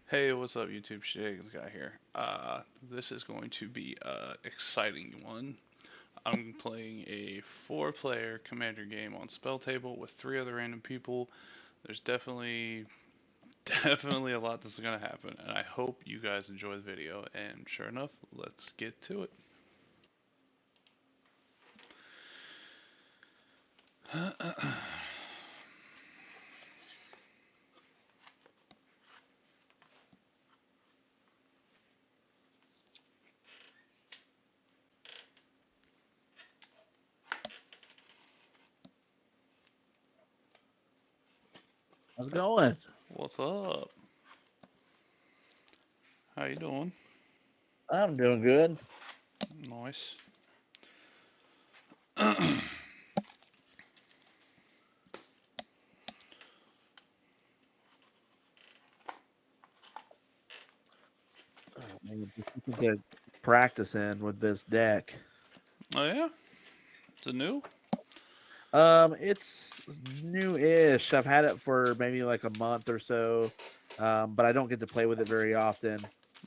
Hey, what's up, YouTube? Shenanigans guy here. This is going to be a exciting one. I'm playing a four-player commander game on spell table with three other random people. There's definitely a lot that's gonna happen, and I hope you guys enjoy the video. And sure enough, let's get to it. How's it going? What's up? How you doing? I'm doing good. Nice. Man, just looking to get practice in with this deck. Oh yeah, is it new? It's new-ish. I've had it for maybe like a month or so, but I don't get to play with it very often.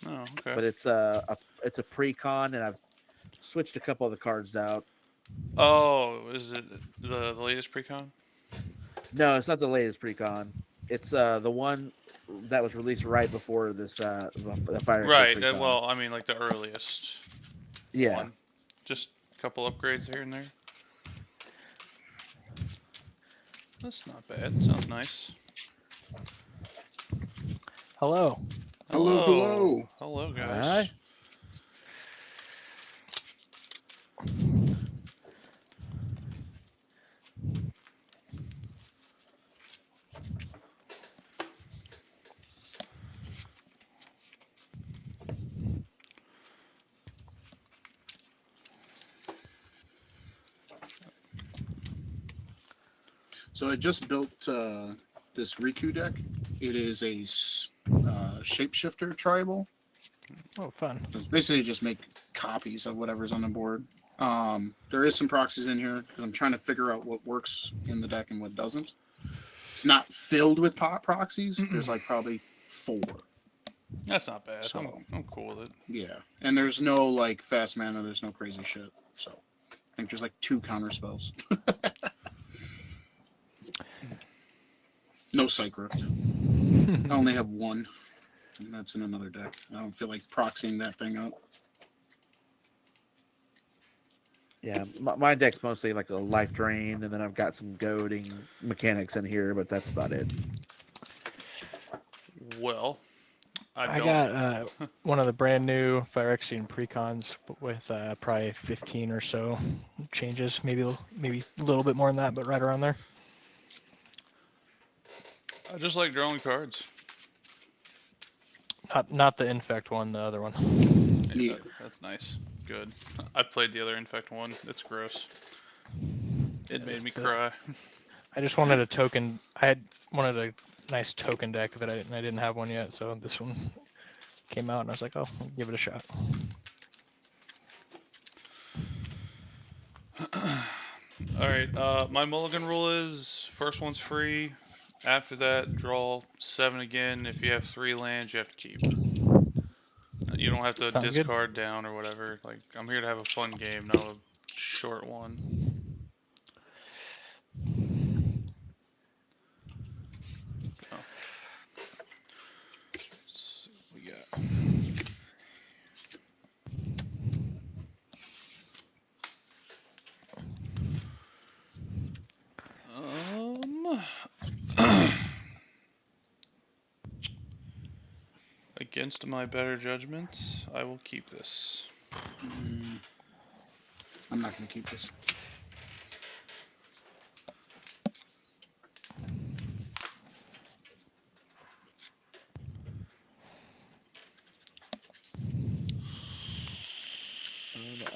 Oh, okay. But it's a pre-con, and I've switched a couple of the cards out. Oh, is it the latest precon? No, it's not the latest pre-con. It's the one that was released right before this the Fire Eclipse Right. pre-con. Well, I mean, like the earliest Yeah. one. Just a couple upgrades here and there. That's not bad. Sounds nice. Hello. Hello, Hello. hello. Hello, Hi. guys. So I just built this Riku deck. It is a shapeshifter tribal. Oh, fun. So it's basically just make copies of whatever's on the board. There is some proxies in here because I'm trying to figure out what works in the deck and what doesn't. It's not filled with proxies. There's like probably 4. That's not bad. So I'm cool with it. yeah, and there's no like fast mana. There's no crazy shit. So I think there's like 2 counter spells. No Psychrift. I only have 1, and that's in another deck. I don't feel like proxying that thing up. Yeah, my deck's mostly like a life drain, and then I've got some goading mechanics in here, but that's about it. Well, I I don't. got one of the brand new Phyrexian precons with probably 15 or so changes, maybe a little bit more than that, but right around there. I just like drawing cards. Not the infect one, the other one. Yeah. That's nice. Good. I played the other infect one. It's gross. It made me cry. I just wanted a token. I wanted a nice token deck that I didn't have one yet, so this one came out and I was like, oh, I'll give it a shot. Alright, my mulligan rule is first one's free. After that, draw 7 again. If you have 3 lands, you have to keep. You don't have to Sounds good. discard down or whatever. Like, I'm here to have a fun game, not a short one. Oh. Let's see what we got. Against my better judgment, I will keep this. I'm not going to keep this.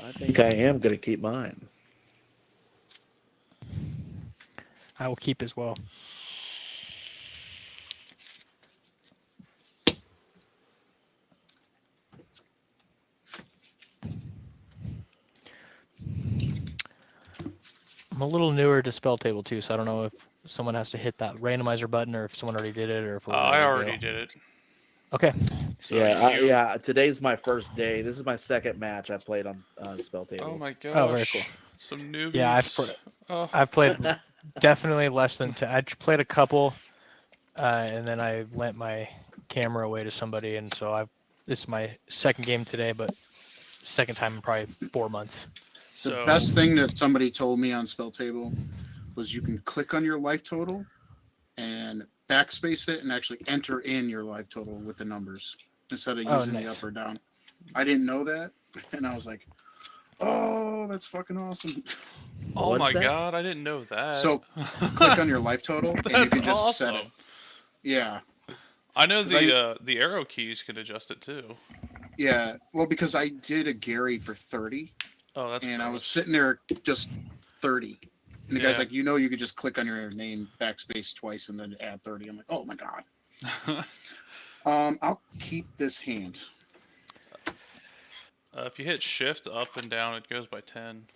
I think I am going to keep mine. I will keep as well. I'm a little newer to spell table too, so I don't know if someone has to hit that randomizer button or if someone already did it or if we're I ready to already go. did it. Okay. So Yeah. Today's my first day. This is my second match I played on Spell Table. Oh my Oh, very cool. gosh. Some newbies. Yeah, Oh. I've played definitely less than 10. I played a couple, and then I lent my camera away to somebody, and so this is my second game today, but second time in probably 4 months. The So best thing that somebody told me on Spell Table was you can click on your life total and backspace it and actually enter in your life total with the numbers instead of using the nice. up or down. I didn't know that, and I was like, "Oh, that's fucking awesome!" Oh What my is that? god, I didn't know that. So click on your life total, and you That's can just awesome. set it. Yeah, I know 'Cause the arrow keys can adjust it too. yeah. Well, because I did a Gary for 30, Oh, that's and I was gross. sitting there just 30. And the guy's Yeah. like, you could just click on your name, backspace twice, and then add 30. I'm like, oh my god. I'll keep this hand. If you hit shift up and down, it goes by 10.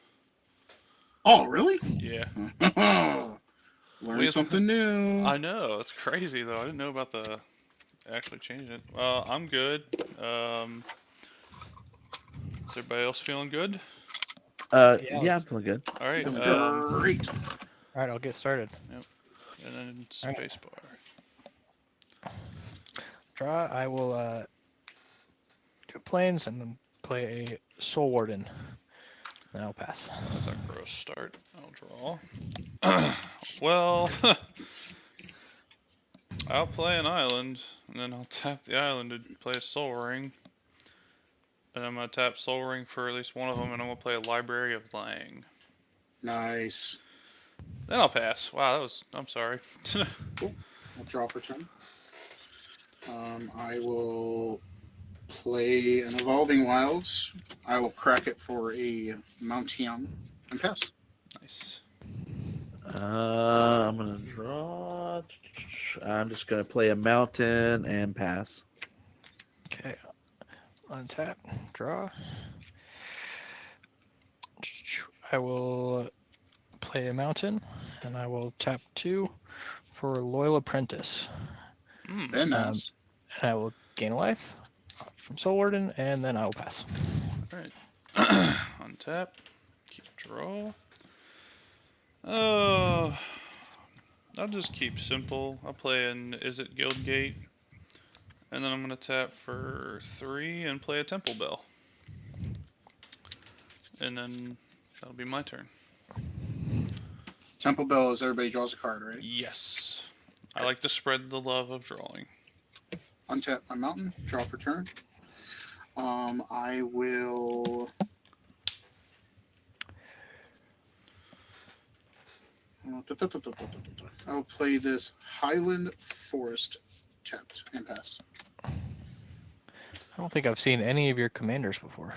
Oh, really? Yeah. Learn something new. I know, it's crazy though. I didn't know about the actually changing it. Well, I'm good. Is everybody else feeling good? Yeah, I'm feeling good. All right. Feeling great. All right, I'll get started. And then All right. spacebar. Draw. I will do planes and then play a Soul Warden. Then I'll pass. That's a gross start. I'll draw. Well, I'll play an island, and then I'll tap the island to play a soul ring. And I'm gonna tap soul ring for at least one of them, and I'm gonna play a Library of Lang. Nice. Then I'll pass. Wow, I'm sorry. I'll draw for turn. I will play an Evolving Wilds. I will crack it for a Mountain and pass. Nice. I'm gonna draw. I'm just gonna play a mountain and pass. Okay. Untap. Draw. I will play a mountain, and I will tap 2 for Loyal Apprentice. Very nice. And I will gain a life from Soul Warden, and then I will pass. Alright. Untap. Keep draw. Oh. I'll just keep simple. I'll play an Is It Guildgate. And then I'm going to tap for 3 and play a Temple Bell. And then that'll be my turn. Temple Bell is everybody draws a card, right? Yes. I like to spread the love of drawing. Untap my mountain, draw for turn. I will. I will play this Highland Forest tapped and pass. I don't think I've seen any of your commanders before.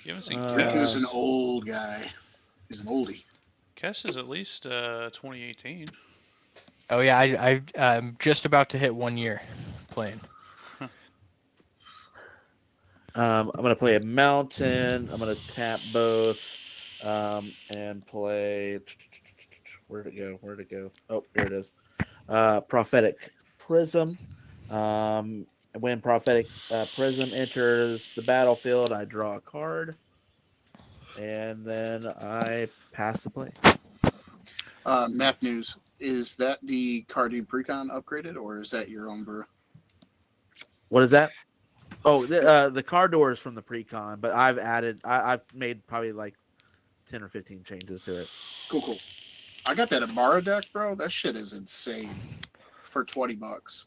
You haven't seen Rick is Kess? an old guy. He's an oldie. Kess is at least 2018. Oh yeah, I'm just about to hit 1 year playing. I'm gonna play a mountain. I'm gonna tap both, and play. Where'd it go? Where'd it go? Oh, here it is. Prophetic Prism. When Prophetic Prism enters the battlefield, I draw a card, and then I pass the play. Math News. Is that the Cardi Precon upgraded, or is that your own brew? What is that? Oh, the car door is from the Precon, but I've made probably like 10 or 15 changes to it. Cool. I got that Amara deck, bro. That shit is insane for $20.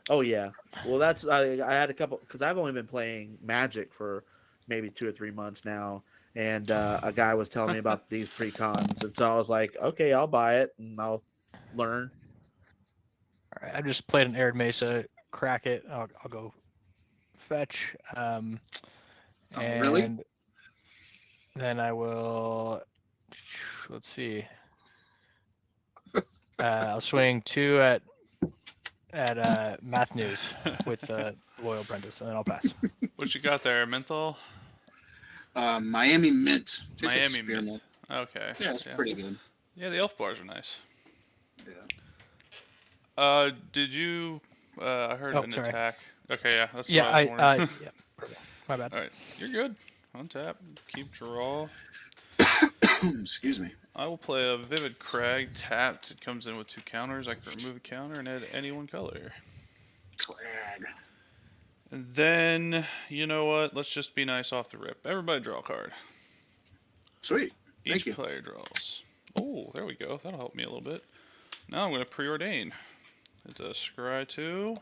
Oh yeah. Well, that's I had a couple because I've only been playing Magic for maybe 2 or 3 months now, and a guy was telling me about these Precons, and so I was like, okay, I'll buy it and I'll learn. All right, I just played an Arid Mesa, crack it. I'll go fetch. Really? And then I will. Let's see. I'll swing 2 at Math News with Loyal Apprentice, and then I'll pass. What you got there, menthol? Miami Mint. Tastes like Miami spearmint. mint. Okay. Yeah, it's pretty good. Yeah, the elf bars are nice. Yeah. Did you I heard Oh, an sorry. attack. Okay, yeah, that's Yeah, what I was wondering. yeah, perfect. My bad. Alright, you're good. Untap, keep draw. Excuse me. I will play a Vivid Crag tapped. It comes in with 2 counters. I can remove a counter and add any one color. Crag. And then, you know what? Let's just be nice off the rip. Everybody draw a card. Sweet. Thank Each you. player draws. Oh, there we go. That'll help me a little bit. Now I'm going to preordain. It's a scry 2.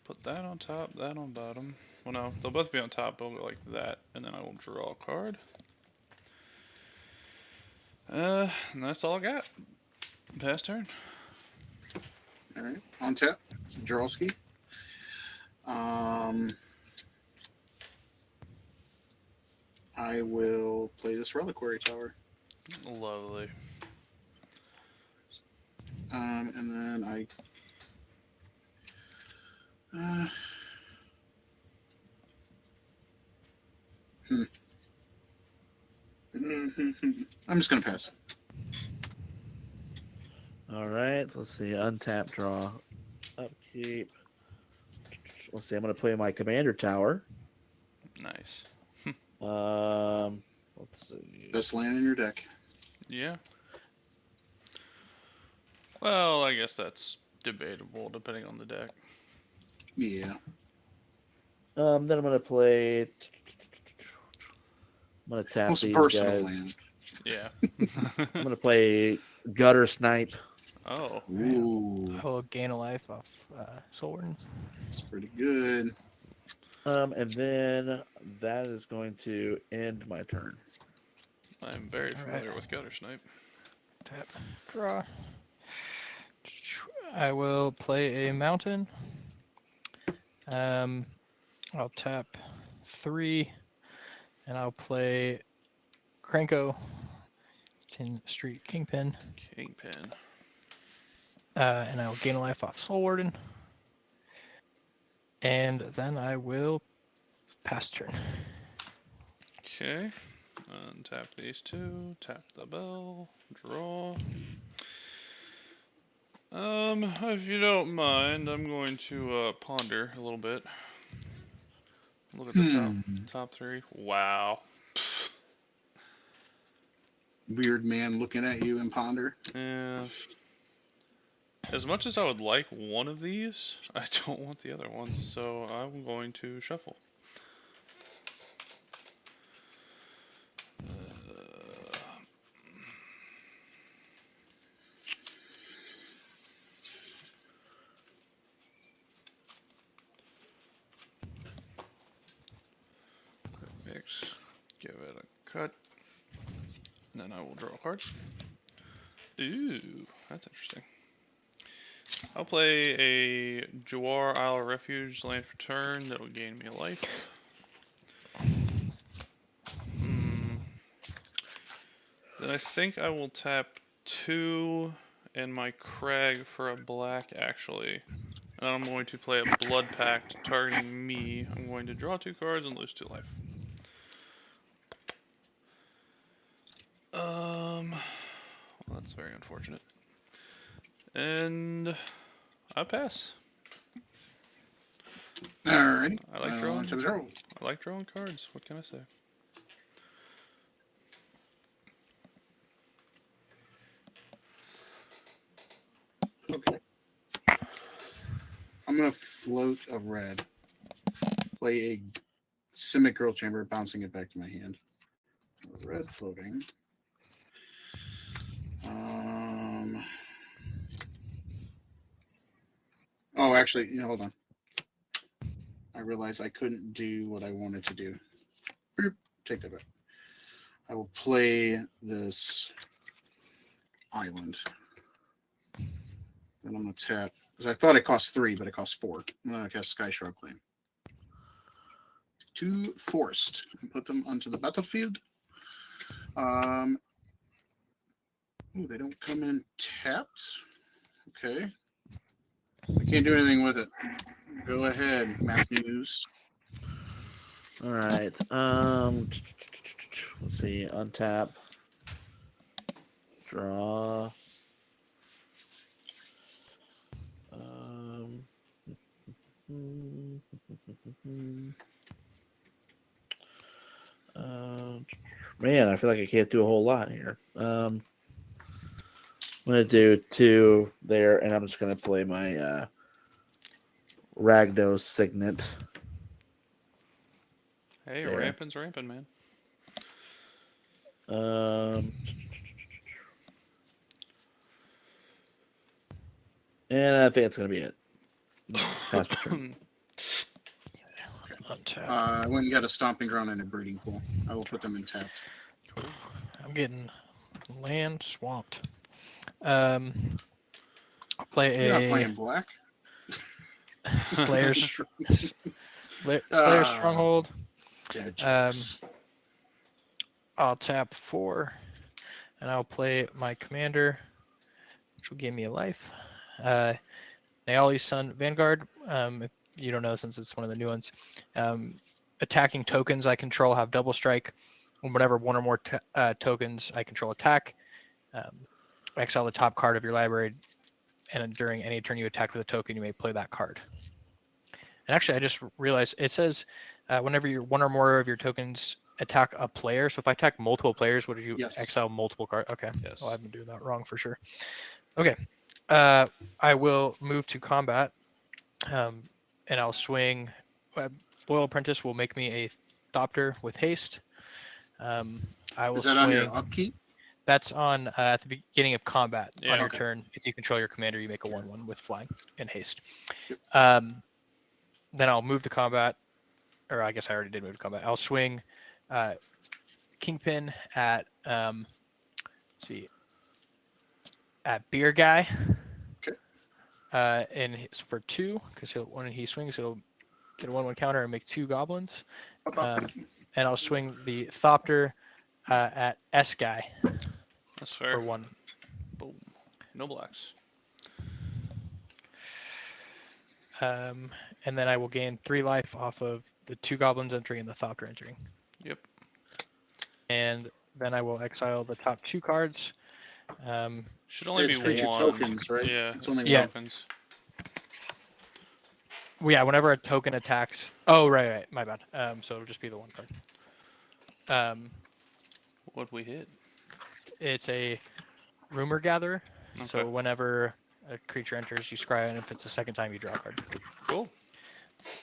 Put that on top, that on bottom. Well, no, they'll both be on top, but I'll go like that, and then I will draw a card. And that's all I got. Pass turn. All right. On tap. Jarolski. I will play this Reliquary Tower. Lovely. And then I. I'm just gonna pass. All right. Let's see. Untap, draw, upkeep. Let's see. I'm going to play my commander tower. Nice. Let's see. Best land in your deck. Yeah. Well, I guess that's debatable depending on the deck. Yeah. Then I'm going to play. I'm going to tap Most these versatile guys. land. Yeah. I'm going to play Gutter Snipe. Oh. Ooh, I will gain a life off Soul Warden. that's pretty good. And then that is going to end my turn. I'm very All familiar right. with Gutter Snipe. Tap, draw. I will play a mountain. I'll tap 3, and I'll play Cranko, Street Kingpin, Kingpin. and I will gain a life off Soul Warden. And then I will pass turn. Okay. Untap these 2. Tap the bell. Draw. If you don't mind, I'm going to ponder a little bit. Look at the top 3. Wow. Weird man looking at you and ponder. Yeah. As much as I would like one of these, I don't want the other ones, so I'm going to shuffle. Mix, give it a cut, and then I will draw a card. Ooh, that's interesting. I'll play a Jawar Isle of Refuge land for turn. That'll gain me a life. Then I think I will tap 2 and my Crag for a black, actually. And I'm going to play a Blood Pact targeting me. I'm going to draw 2 cards and lose 2 life. Well, that's very unfortunate. And I pass. All right. I like drawing. To draw. I like drawing cards. What can I say? Okay. I'm gonna float a red. Play a Simic Girl Chamber, bouncing it back to my hand. Red floating. Oh, actually, hold on. I realized I couldn't do what I wanted to do. Take that back. I will play this island. Then I'm going to tap, because I thought it cost 3, but it cost 4. I'm going to cast Sky Shroud Claim. 2 forced, and put them onto the battlefield. Ooh, they don't come in tapped. Okay. I can't do anything with it. Go ahead, Matthews. All right. Let's see. Untap. Draw. Man, I feel like I can't do a whole lot here. I'm gonna do 2 there, and I'm just gonna play my Ragdos Signet. Hey, There. ramping's ramping, man. And I think that's gonna be it. Pass my turn. Untap. I went and got a stomping ground and a breeding pool. I will put them in tapped. I'm getting land swamped. I'll play You're not a playing black. Slayer Slayer Ah. Stronghold. Dead jokes. I'll tap 4, and I'll play my commander, which will give me a life. Naali's Sun Vanguard. If you don't know, since it's one of the new ones, attacking tokens I control have double strike. Whenever one or more tokens I control attack, exile the top card of your library, and during any turn you attack with a token, you may play that card. And actually, I just realized it says whenever one or more of your tokens attack a player. So if I attack multiple players, would you Yes. exile multiple cards? Okay. Yes. Oh, I've been doing that wrong for sure. Okay. I will move to combat, and I'll swing. Loyal Apprentice will make me a Thopter with haste. I will Is that swing. on your upkeep? That's on at the beginning of combat. Yeah. On your Okay. turn, if you control your commander, you make a 1/1 with flying and haste. Yep. Then I'll move to combat, or I guess I already did move to combat. I'll swing Kingpin at let's see, at Beer Guy. Okay. And for 2, because when he swings, he'll get a 1/1 counter and make 2 goblins. How about that? And I'll swing the Thopter at S Guy That's fair. for 1. Boom. No blacks. And then I will gain 3 life off of the 2 goblins entering and the Thopter entering. Yep. And then I will exile the top 2 cards. Should only It's be creature one. tokens, right? Yeah, It's only Yeah. one. tokens. Well, yeah, whenever a token attacks. Oh, right, my bad. So it'll just be the 1 card. What'd we hit? It's a Rumor Gatherer. Okay. So whenever a creature enters, you scry, and if it's the second time, you draw a card. Cool.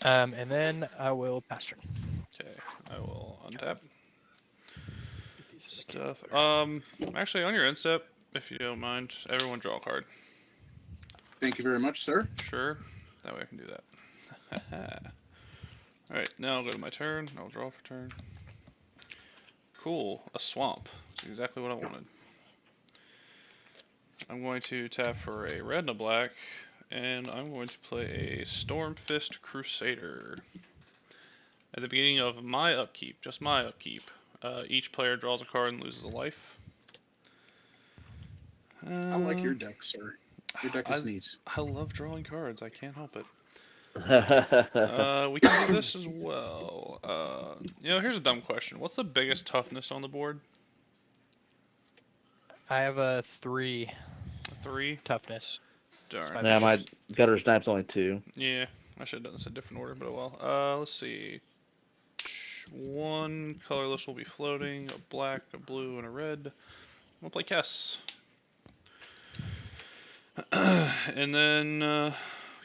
And then I will pass turn. Okay, I will untap Get these stuff. Actually, on your end step, if you don't mind, everyone draw a card. Thank you very much, sir. Sure. That way I can do that. Alright, now I'll go to my turn. I'll draw for turn. Cool. A swamp. That's exactly what I wanted. I'm going to tap for a red and a black, and I'm going to play a Stormfist Crusader. At the beginning of my upkeep, just my upkeep, each player draws a card and loses a life. I like your deck, sir. Your deck is neat. I love drawing cards. I can't help it. We can do this as well. Here's a dumb question. What's the biggest toughness on the board? I have a 3 A 3? toughness. Darn. Yeah, my Gutter Snipe's only 2. Yeah, I should have done this in a different order, but oh well. Let's see. 1 colorless will be floating, a black, a blue, and a red. We'll play Kess. And then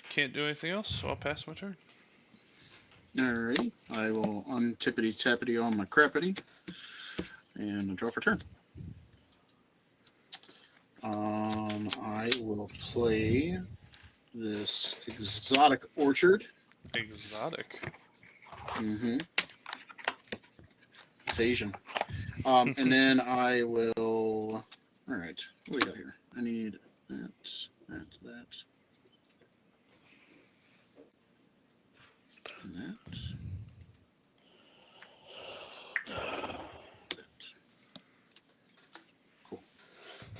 can't do anything else, so I'll pass my turn. Alrighty. I will untippity tappity on my crappity and I'll draw for turn. I will play this exotic orchard. Exotic. Mm-hmm. It's Asian. And then I will. All right. What do we got here? I need that, and that. Cool.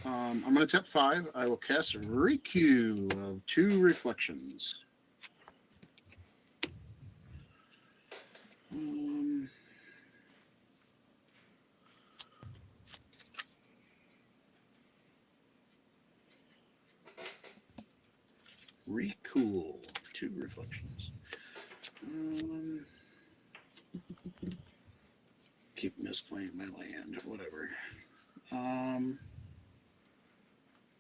I'm going to tap 5. I will cast Riku of 2 reflections. Recool. 2 2 reflections. Keep misplaying my land, whatever. Need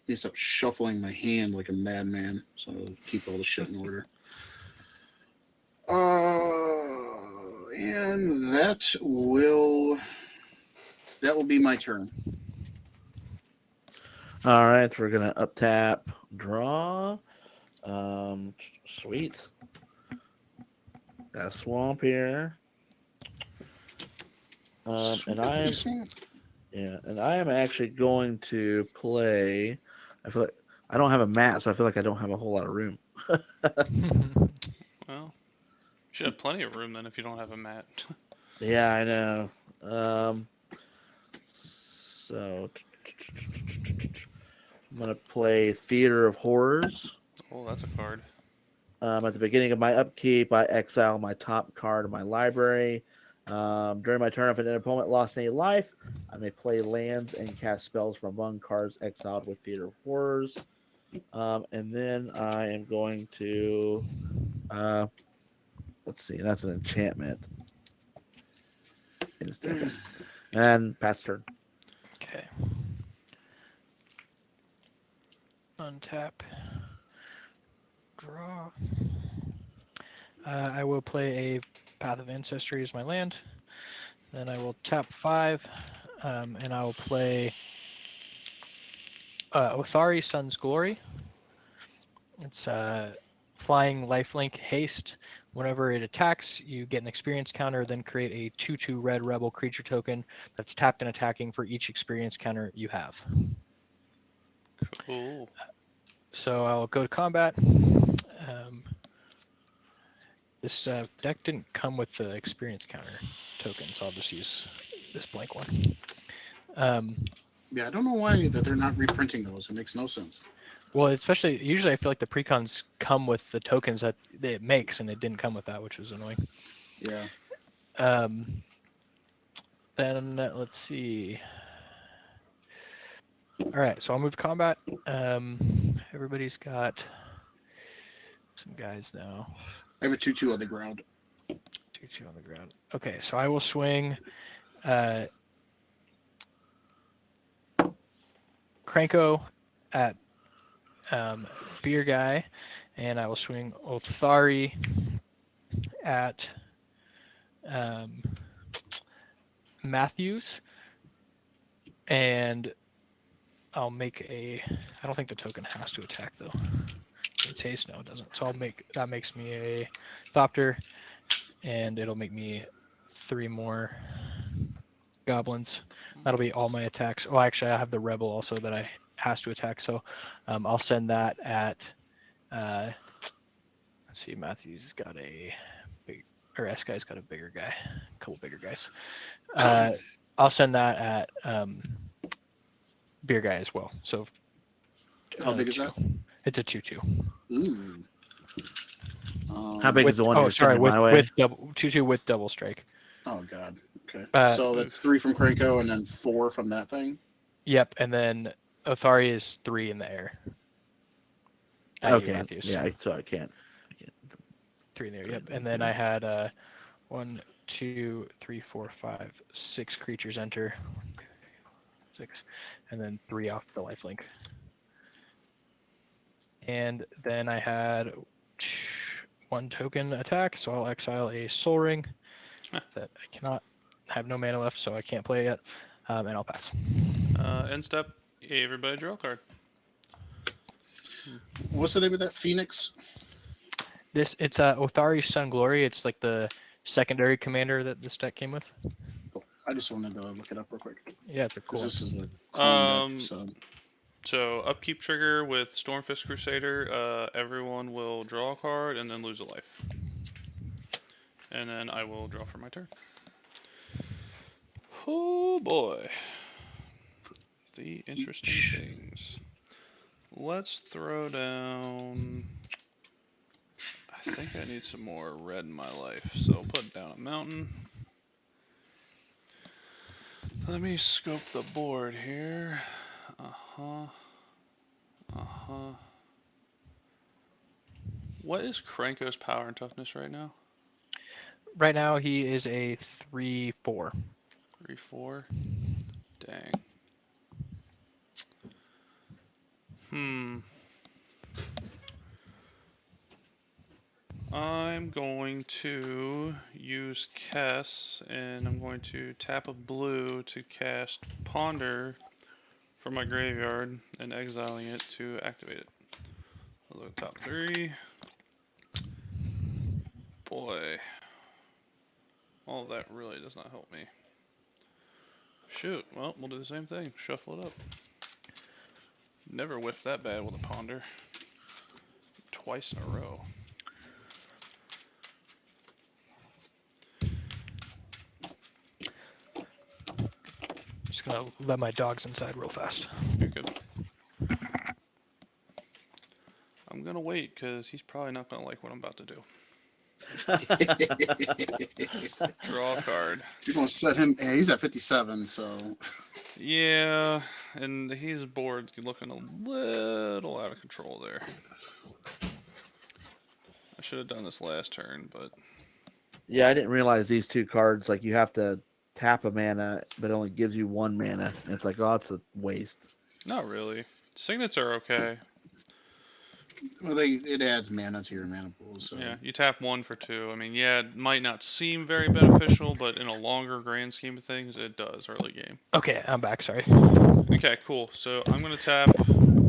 to stop shuffling my hand like a madman, so I'll keep all the shit in order. And that will be my turn. All right, we're gonna up tap, draw. Sweet. Got a swamp here. And I am actually going to play. I feel like I don't have a mat, so I feel like I don't have a whole lot of room. Well, you should have plenty of room then if you don't have a mat. Yeah, I know. So I'm gonna play Theater of Horrors. Oh, that's a card. At the beginning of my upkeep, I exile my top card of my library. During my turn, if an opponent lost any life, I may play lands and cast spells from among cards exiled with Theater of Horrors. And then I am going to, let's see, that's an enchantment. And pass turn. Okay. Untap. Draw. I will play a Path of Ancestry as my land. Then I will tap 5, and I will play Othari, Sun's Glory. It's flying lifelink haste. Whenever it attacks, you get an experience counter, then create a 2/2 red rebel creature token that's tapped and attacking for each experience counter you have. Cool. So I'll go to combat. This deck didn't come with the experience counter token, so I'll just use this blank one. Yeah, I don't know why that they're not reprinting those. It makes no sense. Well, usually I feel like the precons come with the tokens that it makes, and it didn't come with that, which was annoying. Yeah. Then let's see. All right, so I'll move to combat. Everybody's got some guys now. I have a 2/2 on the ground. 2/2 on the ground. Okay, so I will swing Cranko at Beer Guy, and I will swing Othari at Matthews, and I'll make I don't think the token has to attack though. It's haste, no it doesn't. So that makes me a Thopter, and it'll make me 3 more goblins. That'll be all my attacks. Oh, actually I have the rebel also that has to attack, so I'll send that at let's see, Matthews got a big, or S guy's got a bigger guy, a couple bigger guys. I'll send that at Beer Guy as well. So How big is that? It's a 2/2. Ooh. How big is the one you're sending my way? With double 2/2 with double strike. Oh God. Okay. So that's 3 from Cranko and then 4 from that thing. Yep, and then Othari is 3 in the air. Okay. Yeah, so I can't. 3 in the air. Yep, and then I had 1, 2, 3, 4, 5, 6 creatures enter. 6, and then 3 off the lifelink. And then I had 1 token attack, so I'll exile a Soul Ring that I cannot have no mana left, so I can't play it yet, and I'll pass. End step, everybody draw a card. What's the name of that Phoenix? It's Othari Sun Glory. It's like the secondary commander that this deck came with. Cool. I just wanted to look it up real quick. Yeah, it's a cool. This is a clone deck, So upkeep trigger with Stormfist Crusader, everyone will draw a card and then lose a life. And then I will draw for my turn. Oh boy. The interesting things. Let's throw down... I think I need some more red in my life, so I'll put down a mountain. Let me scope the board here. What is Krenko's power and toughness right now? Right now, he is a 3/4. 3/4. Dang. I'm going to use Kess, and I'm going to tap a blue to cast Ponder from my graveyard and exiling it to activate it. I'll look top 3. Boy. All that really does not help me. Shoot, well, we'll do the same thing. Shuffle it up. Never whiffed that bad with a Ponder. Twice in a row. Just gonna let my dogs inside real fast. You're good. I'm gonna wait, because he's probably not gonna like what I'm about to do. Draw a card. You're gonna set him. Yeah, he's at 57, so Yeah, and his board's looking a little out of control there. I should have done this last turn, but Yeah, I didn't realize these two cards, like, you have to tap a mana, but it only gives you 1 mana. And it's like, oh, it's a waste. not really. Signets are okay. well, it adds mana to your mana pool. So Yeah, you tap 1 for 2. I mean, yeah, it might not seem very beneficial, but in a longer grand scheme of things, it does early game. Okay, I'm back. Sorry. Okay, cool. So I'm going to tap.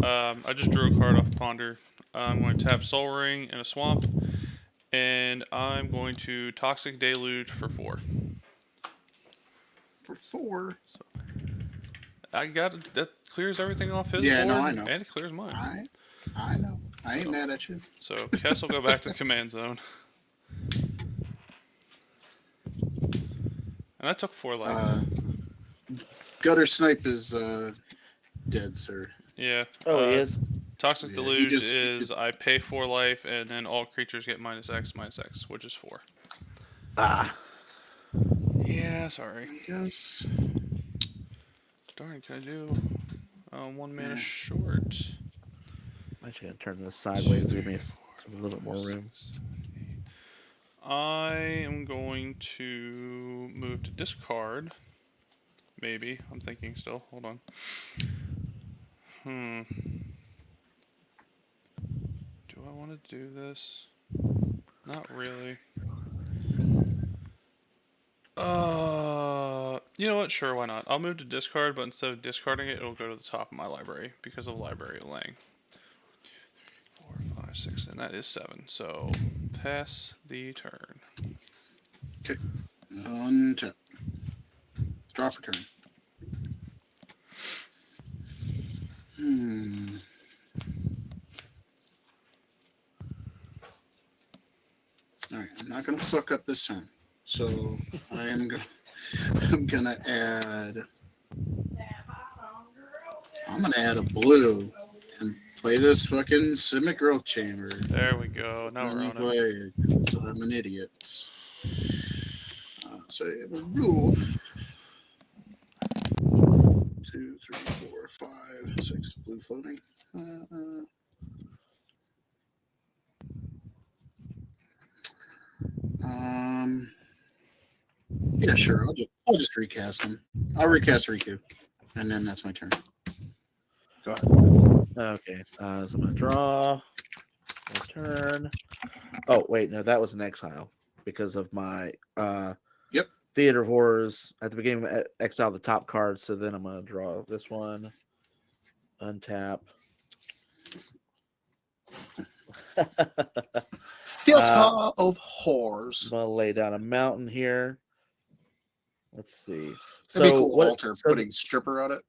I just drew a card off Ponder. I'm going to tap Soul Ring and a Swamp, and I'm going to Toxic Deluge for 4. for 4, I got it. That clears everything off his Yeah, board, no, I know. and it clears mine. I know. I ain't So- mad at you. So Kess will go back to the command zone. And I took 4 life. Gutter Snipe is dead, sir. Yeah. Oh, he is? Toxic Yeah, he Deluge just- is I pay 4 life, and then all creatures get -X, which is 4. Ah. Yeah, sorry. I guess. Darn, can I do 1 mana Yeah. short? I'm actually going to turn this sideways to give me a little bit more room. I am going to move to discard. Maybe. I'm thinking still. Hold on. Do I want to do this? Not really. You know what? Sure, why not? I'll move to discard, but instead of discarding it, it'll go to the top of my library because of library Lang. 4, 5, 6, and that is 7. So pass the turn. Untap. Draw for turn. Alright, I'm not gonna fuck up this time. So I'm gonna add a blue and play this fucking Simic Growth Chamber. There we go. Now we're on it. So I'm an idiot. So I have a blue. 2, 3, 4, 5, 6 blue floating. Yeah, sure. I'll just recast them. I'll recast Riku, and then that's my turn. Go ahead. Okay. So I'm going to draw. Return. Oh, wait. No, that was an exile because of my Yep. Theater of Horrors. At the beginning, exile the top card. So then I'm going to draw this one. Untap. Theater of Horrors. I'm going to lay down a mountain here. Let's see. That'd be cool. what- Alter so putting stripper on it.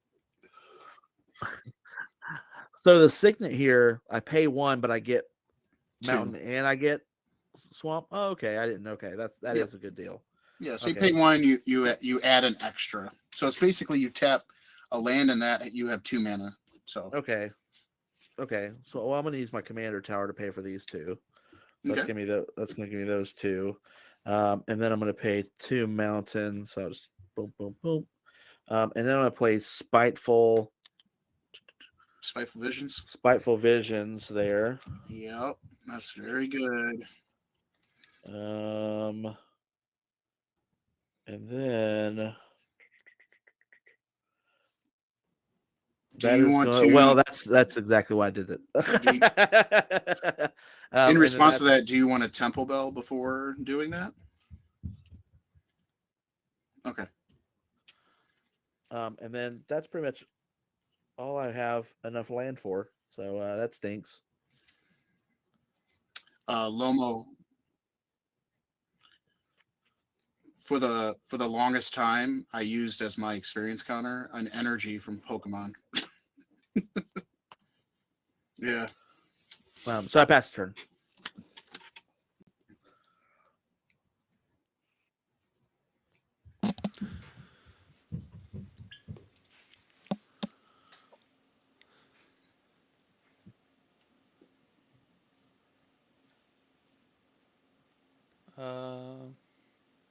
So the signet here, I pay 1, but I get mountain 2. and I get swamp. Oh, okay. I didn't. Okay, that Yep. is a good deal. Yeah, so Okay. you pay 1, you add an extra. So it's basically you tap a land and that you have 2 mana. So Okay. So I'm gonna use my commander tower to pay for these 2. So that's Okay. gonna give me those 2. And then I'm gonna pay 2 mountains. So I'll just boom, boom, boom. And then I'm gonna play Spiteful Spiteful Visions. Spiteful Visions there. Yep, that's very good. And then Do you want to? well, that's exactly why I did it. In response to that, do you want a Temple Bell before doing that? Okay. And then that's pretty much all I have enough land for. So that stinks. Lomo. For the longest time, I used as my experience counter an energy from Pokemon. Yeah. So I passed the turn.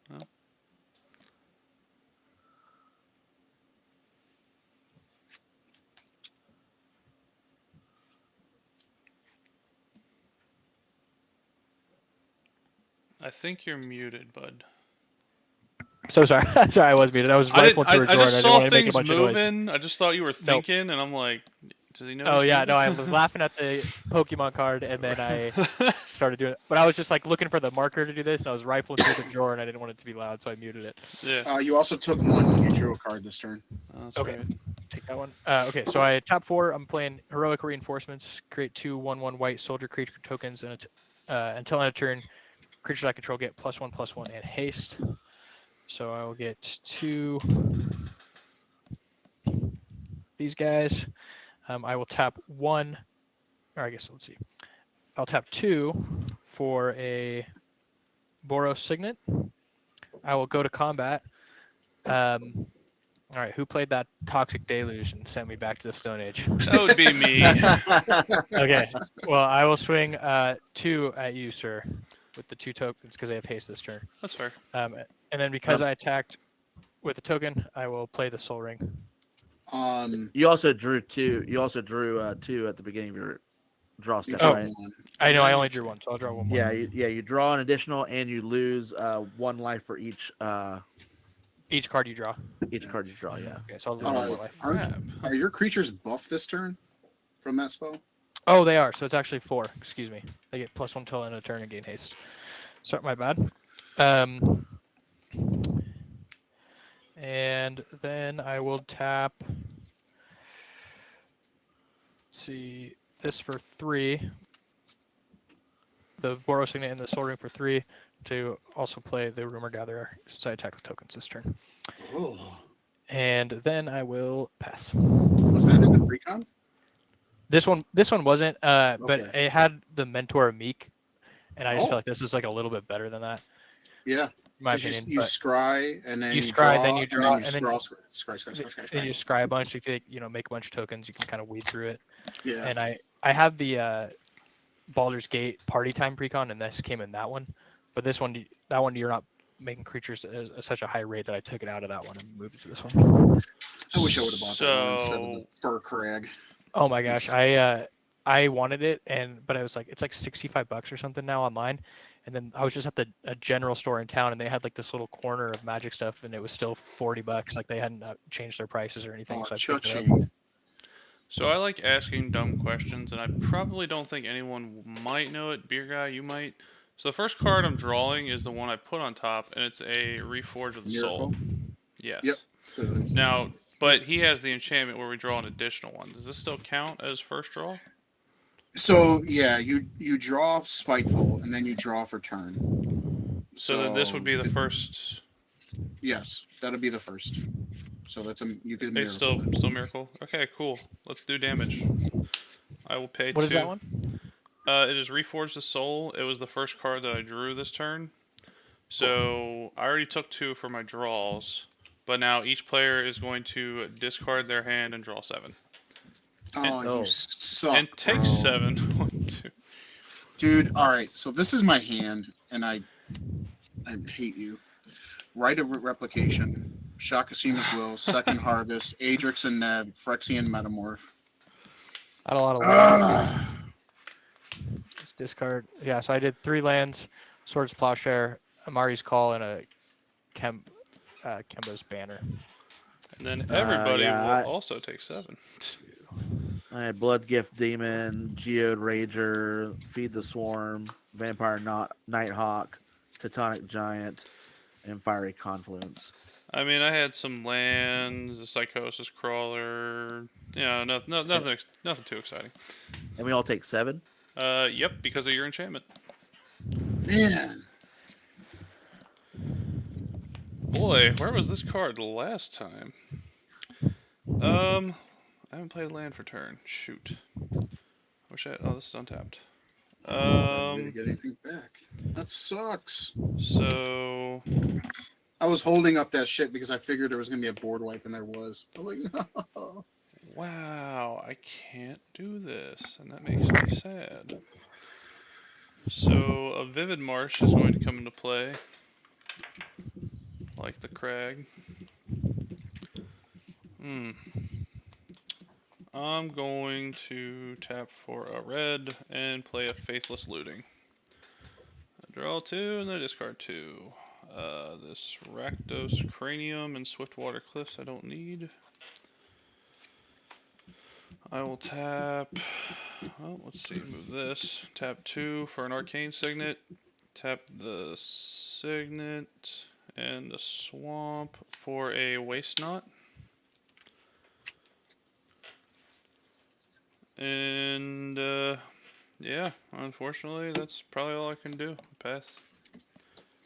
No. I think you're muted, bud. So sorry. Sorry, I was muted. I was rifling through a door and I just didn't saw want to make a things bunch of noise. moving. I just thought you were thinking, and I'm like, does he know? Oh he's yeah, muted? no, I was laughing at the Pokemon card and then I started doing it. But I was just like looking for the marker to do this and I was rifling through the drawer and I didn't want it to be loud, so I muted it. Yeah. You also took one. You drew a card this turn. That's Okay. right. Take that one. Okay, so I top 4. I'm playing Heroic Reinforcements. Create 2 1/1 white soldier creature tokens, and until end of turn, creatures I control get +1/+1 and haste. So I will get 2 these guys. I will tap 1, or I guess let's see. I'll tap 2 for a Boros Signet. I will go to combat. All right, who played that Toxic Deluge and sent me back to the Stone Age? That would be me. Okay, well, I will swing 2 at you, sir, with the 2 tokens because they have haste this turn. That's fair. And then because I attacked with a token, I will play the Soul Ring. You also drew 2. You also drew 2 at the beginning of your draw step, right? I know I only drew 1, so I'll draw 1 more. Yeah, you draw an additional, and you lose 1 life for each card you draw. Each card you draw, yeah. Okay, so I'll lose 1 more life. Are your creatures buffed this turn from that spell? Oh, they are. So it's actually 4. Excuse me. They get +1 till end of turn and gain haste. Sorry, my bad. And then I will tap. Let's see, this for 3. The Boros Signet and the Soul Ring for 3 to also play the Rumor Gatherer since I attack with tokens this turn. Oh. And then I will pass. Was that in the precon? This one wasn't, but it had the Mentor of Meek, and I just feel like this is like a little bit better than that. Yeah. In my opinion. You scry and then you scry, then you draw, and then you scry. And you scry a bunch. If you make a bunch of tokens, you can kind of weed through it. Yeah. And I have the Baldur's Gate Party Time precon, and this came in that one. But that one you're not making creatures at such a high rate that I took it out of that one and moved it to this one. I wish I would have bought that one instead of the Fur Crag. Oh my gosh, I wanted it, but I was like, it's like $65 or something now online. And then I was just at a general store in town, and they had like this little corner of Magic stuff, and it was still $40. Like they hadn't changed their prices or anything. Oh, so I picked it up. So I like asking dumb questions, and I probably don't think anyone might know it. Beer Guy, you might. So the first card I'm drawing is the one I put on top, and it's a Reforge of the Soul. Yes. Yep. Now, but he has the enchantment where we draw an additional one. Does this still count as first draw? So yeah, you draw Spiteful, and then you draw for turn. So then this would be the first. Yes, that'll be the first. So that's you could. It's still miracle. Okay, cool. Let's do damage. I will pay 2. What is that one? It is Reforge the Soul. It was the first card that I drew this turn. So I already took 2 for my draws, but now each player is going to discard their hand and draw 7. You suck. And take 7. 1, 2. Dude, all right. So this is my hand, and I hate you. Rite of Replication, Shakasima's Will, Second Harvest, Adrix and Nev, Phyrexian Metamorph. Not a lot of lands. Ah, Just discard. Yeah, so I did 3 lands, Swords Plowshare, Amari's Call, and a Kemba's Banner. And then everybody will Yeah, also take 7. I had Blood Gift Demon, Geode Rager, Feed the Swarm, Vampire Nighthawk, Teutonic Giant, and Fiery Confluence. I mean, I had some lands, a Psychosis Crawler. Nothing too exciting. And we all take 7? Yep, because of your enchantment. man. Boy, where was this card last time? I haven't played land for turn. Shoot. Wish I. Oh, this is untapped. I didn't get anything back. That sucks. So I was holding up that shit because I figured there was gonna be a board wipe, and there was. I'm like, no. wow, I can't do this, and that makes me sad. So a Vivid Marsh is going to come into play, like the Crag. I'm going to tap for a red and play a Faithless Looting. I draw 2 and then I discard 2. This Rakdos Cranium and Swiftwater Cliffs I don't need. I will tap. Well, let's see. Move this. Tap 2 for an Arcane Signet. Tap the Signet and the Swamp for a Waste Knot. And yeah, unfortunately, that's probably all I can do. Pass.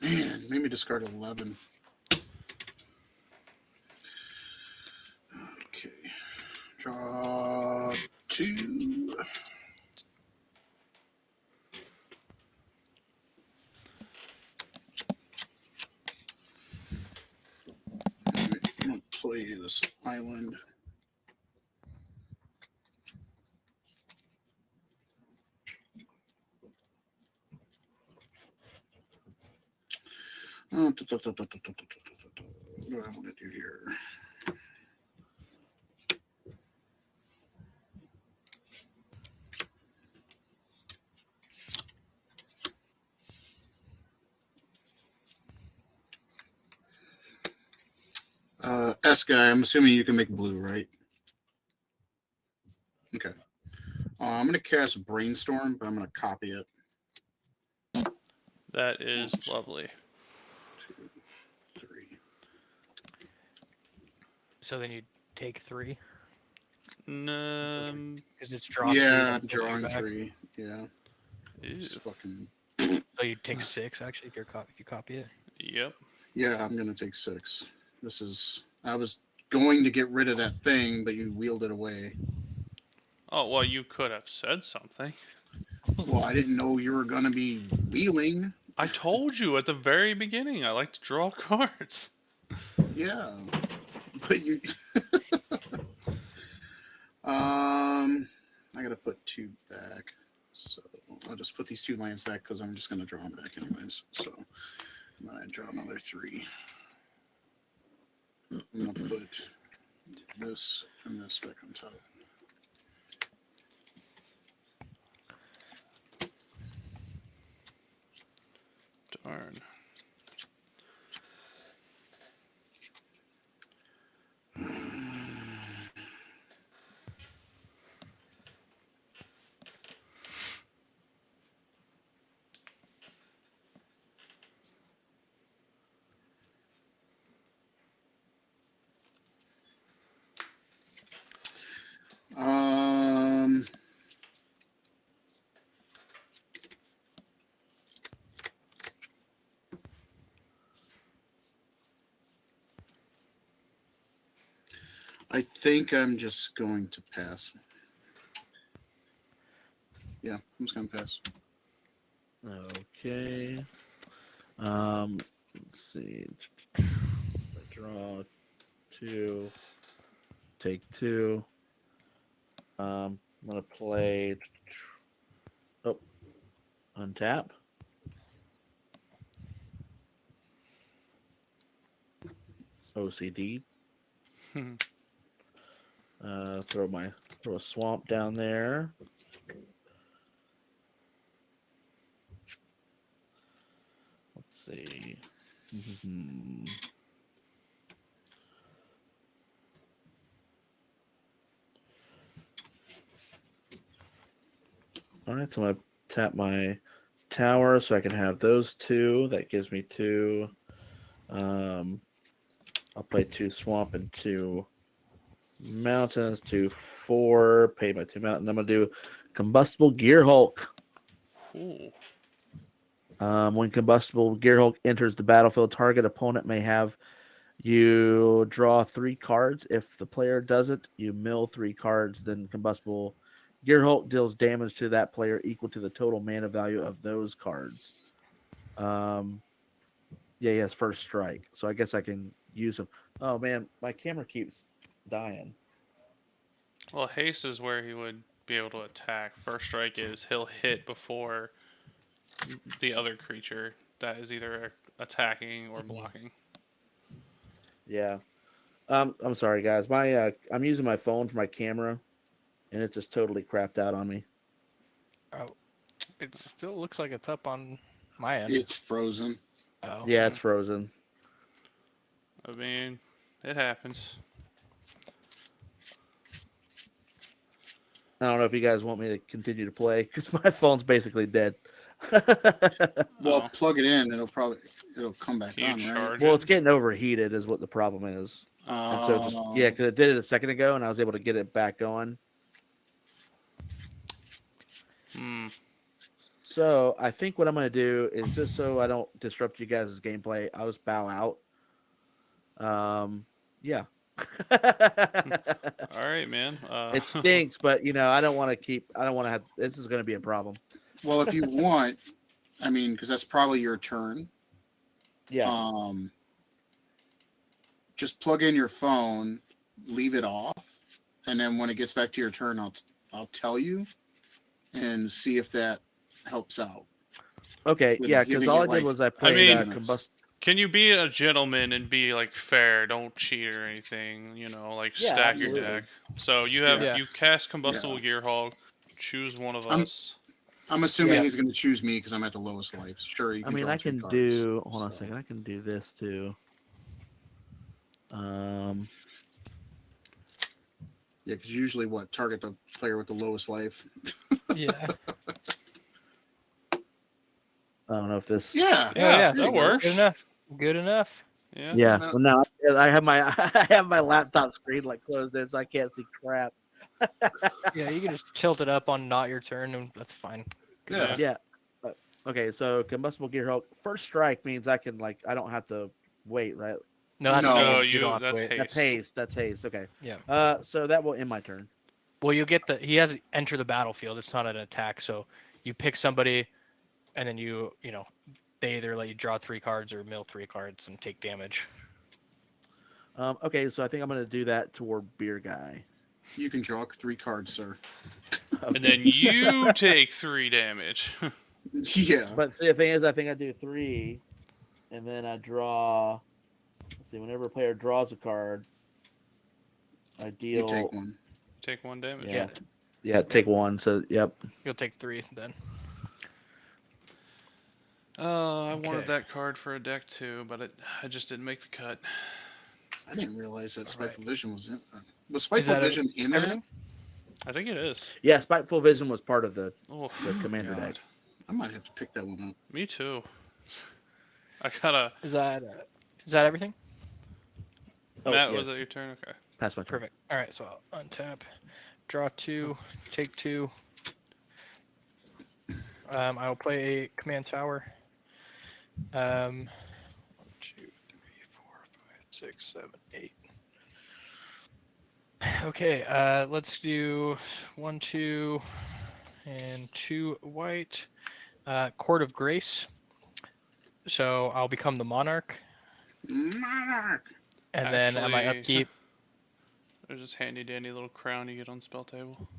Man, made me discard 11. Okay. Draw 2. I'm gonna play this island. What do I want to do here? S guy, I'm assuming you can make blue, right? Okay. I'm going to cast Brainstorm, but I'm going to copy it. That is lovely. 2, 3. So then you take 3 No. because it's draw 3. Yeah, then I'm push you drawing back. 3. Yeah. Ew. It's fucking. So you take 6 actually if you copy it. Yep. Yeah, I'm going to take 6. This is. I was going to get rid of that thing, but you wheeled it away. Oh, well, you could have said something. Well, I didn't know you were going to be wheeling. I told you at the very beginning I like to draw cards. Yeah. But you. I got to put 2 back. So I'll just put these 2 lands back because I'm just going to draw them back anyways. So I'm going to draw another 3. I'm going to put this and this back on top. Darn. I think I'm just going to pass. Yeah, I'm just going to pass. Okay. Let's see. Draw 2. Take 2. I'm gonna play. Oh, untap. OCD. Throw a swamp down there. Let's see. All right, so I'm gonna tap my tower so I can have those two. That gives me two. I'll play 2 swamp and 2 mountains, 2 4. Pay my 2 mountain. I'm gonna do combustible gear Hulk. Cool. When combustible gear Hulk enters the battlefield, target opponent may have you draw 3 cards. If the player doesn't, you mill 3 cards. Then combustible gear Hulk deals damage to that player equal to the total mana value of those cards. Yeah, he has first strike, so I guess I can use him. Oh man, my camera keeps dying. Well, haste is where he would be able to attack. First strike is he'll hit before the other creature that is either attacking or blocking. Yeah. I'm sorry guys. I'm using my phone for my camera, and it just totally crapped out on me. Oh, it still looks like it's up on my end. It's frozen. Oh. Yeah, it's frozen. I mean, it happens. I don't know if you guys want me to continue to play because my phone's basically dead. Well, plug it in. It'll come back Can you on, right? charge Well, it? it's getting overheated, is what the problem is. And so because it did it a second ago, and I was able to get it back going. So I think what I'm going to do is, just so I don't disrupt you guys' gameplay, I'll just bow out. Yeah. All right, man. It stinks, but I don't want to have. This is going to be a problem. Well, if you want, I mean, because that's probably your turn. Yeah. Just plug in your phone, leave it off, and then when it gets back to your turn, I'll tell you, and see if that helps out. Okay. Yeah, because all I did was I played combust. Can you be a gentleman and be like fair? Don't cheat or anything. Stack your deck. So you cast combustible gear Hulk. Choose one of us. I'm assuming he's going to choose me because I'm at the lowest life. Sure, you can. I mean, draw I can 3 cards, do. Hold on a second. I can do this too. Yeah, because usually target the player with the lowest life. Yeah. I don't know if this. Yeah, that works. Good enough. Good enough. Yeah. Yeah. Well, now I have my laptop screen closed in, so I can't see crap. Yeah, you can just tilt it up on not your turn, and that's fine. Yeah. Okay, so combustible gear Hulk. First strike means I can I don't have to wait, right? No, that's haste. You don't have to that's wait. haste. That's haste. Okay. Yeah. So that will end my turn. Well, you'll get he has to enter the battlefield. It's not an attack, so you pick somebody, and then they either let you draw 3 cards or mill 3 cards and take damage. Okay, so I think I'm gonna do that toward Beer Guy. You can draw 3 cards, sir. Okay. And then you take 3 damage. Yeah. But see, the thing is, I think I do 3, and then I draw. Let's see. Whenever a player draws a card, I deal. You take 1. Take 1 damage. Yeah. Take 1. So yep. You'll take 3 then. I wanted that card for a deck too, but I just didn't make the cut. I didn't realize that Spiteful Vision was in. Was Spiteful Vision in there? I think it is. Yeah, Spiteful Vision was part of the commander deck. I might have to pick that one up. Me too. I gotta. Is that everything? Matt, was that your turn? Okay. Pass my turn. Perfect. All right, so I'll untap, draw 2, take 2. I will play a command tower. 1, 2, 3, 4, 5, 6, 7, 8. Okay, let's do 1, 2, and 2 white. Court of Grace. So I'll become the monarch. Monarch. And then at my upkeep. There's this handy dandy little crown you get on spell table.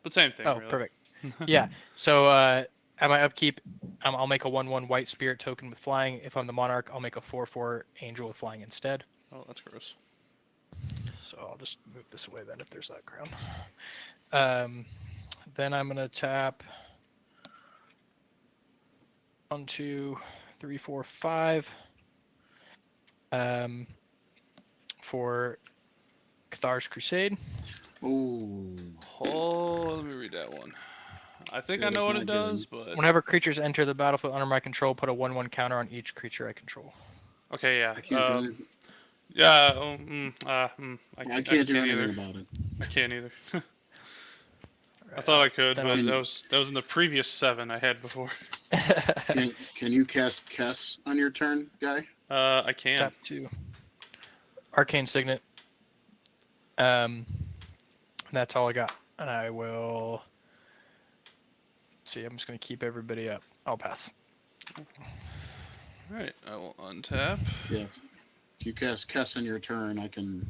But same thing. Oh, really. Perfect. Yeah. So at my upkeep, I'll make a 1/1 white spirit token with flying. If I'm the monarch, I'll make a 4/4 angel with flying instead. Oh, that's gross. So I'll just move this away then if there's that crown. Then I'm gonna tap 1, 2, 3, 4, 5. For Cathar's Crusade. Oh, Oh, let me read that one. I think Yeah, I know that's what not it good. does, but Whenever creatures enter the battlefield under my control, put a 1/1 counter on each creature I control. okay, yeah. I can't do anything. Yeah. I I can't do can't anything either. about it. I can't either. I Alright, thought I could, then but I'll- that was in the previous 7 I had before. Can you cast Kess on your turn, guy? I can. Tap 2. Arcane Signet. That's all I got. And I will... see, I'm just going to keep everybody up. I'll pass. Alright, I will untap. Yeah. If you cast Kess on your turn, I can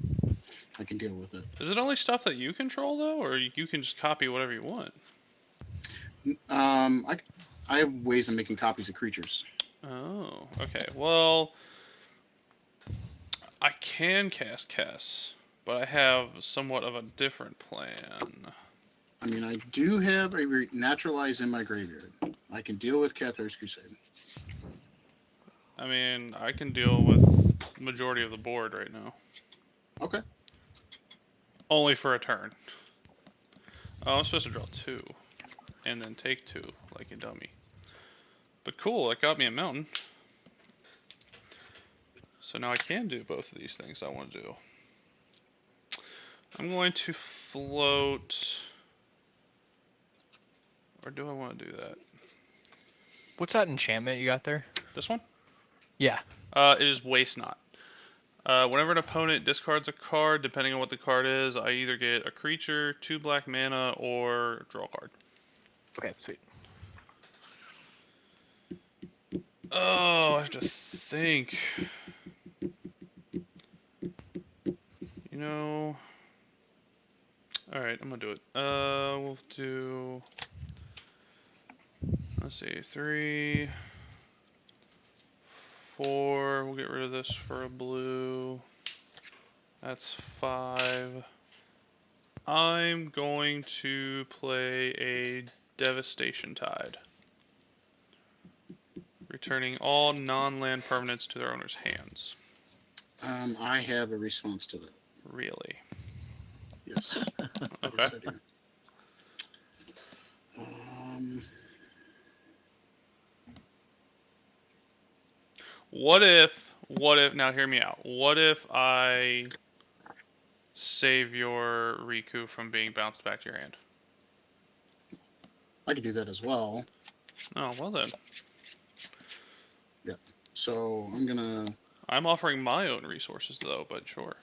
deal with it. Is it only stuff that you control though, or you can just copy whatever you want? I have ways of making copies of creatures. Oh, okay. Well, I can cast Kess, but I have somewhat of a different plan. I mean, I do have a naturalize in my graveyard. I can deal with Cathar's Crusade. I mean, I can deal with the majority of the board right now. Okay. Only for a turn. Oh, I'm supposed to draw 2. And then take 2, like a dummy. But cool, it got me a mountain. So now I can do both of these things I want to do. I'm going to float... Or do I want to do that? What's that enchantment you got there? This one? Yeah. It is Waste Not. Whenever an opponent discards a card, depending on what the card is, I either get a creature, 2 black mana, or draw a card. Okay, sweet. Oh, I have to think. You know... Alright, I'm gonna do it. We'll do... Let's see, 3... 4, we'll get rid of this for a blue. That's 5. I'm going to play a Devastation Tide. Returning all non-land permanents to their owner's hands. I have a response to that. Really? Yes. Okay. Yes, I do. What if, now hear me out. What if I save your Riku from being bounced back to your hand? I could do that as well. Oh, well then. So I'm gonna. I'm offering my own resources though, but sure.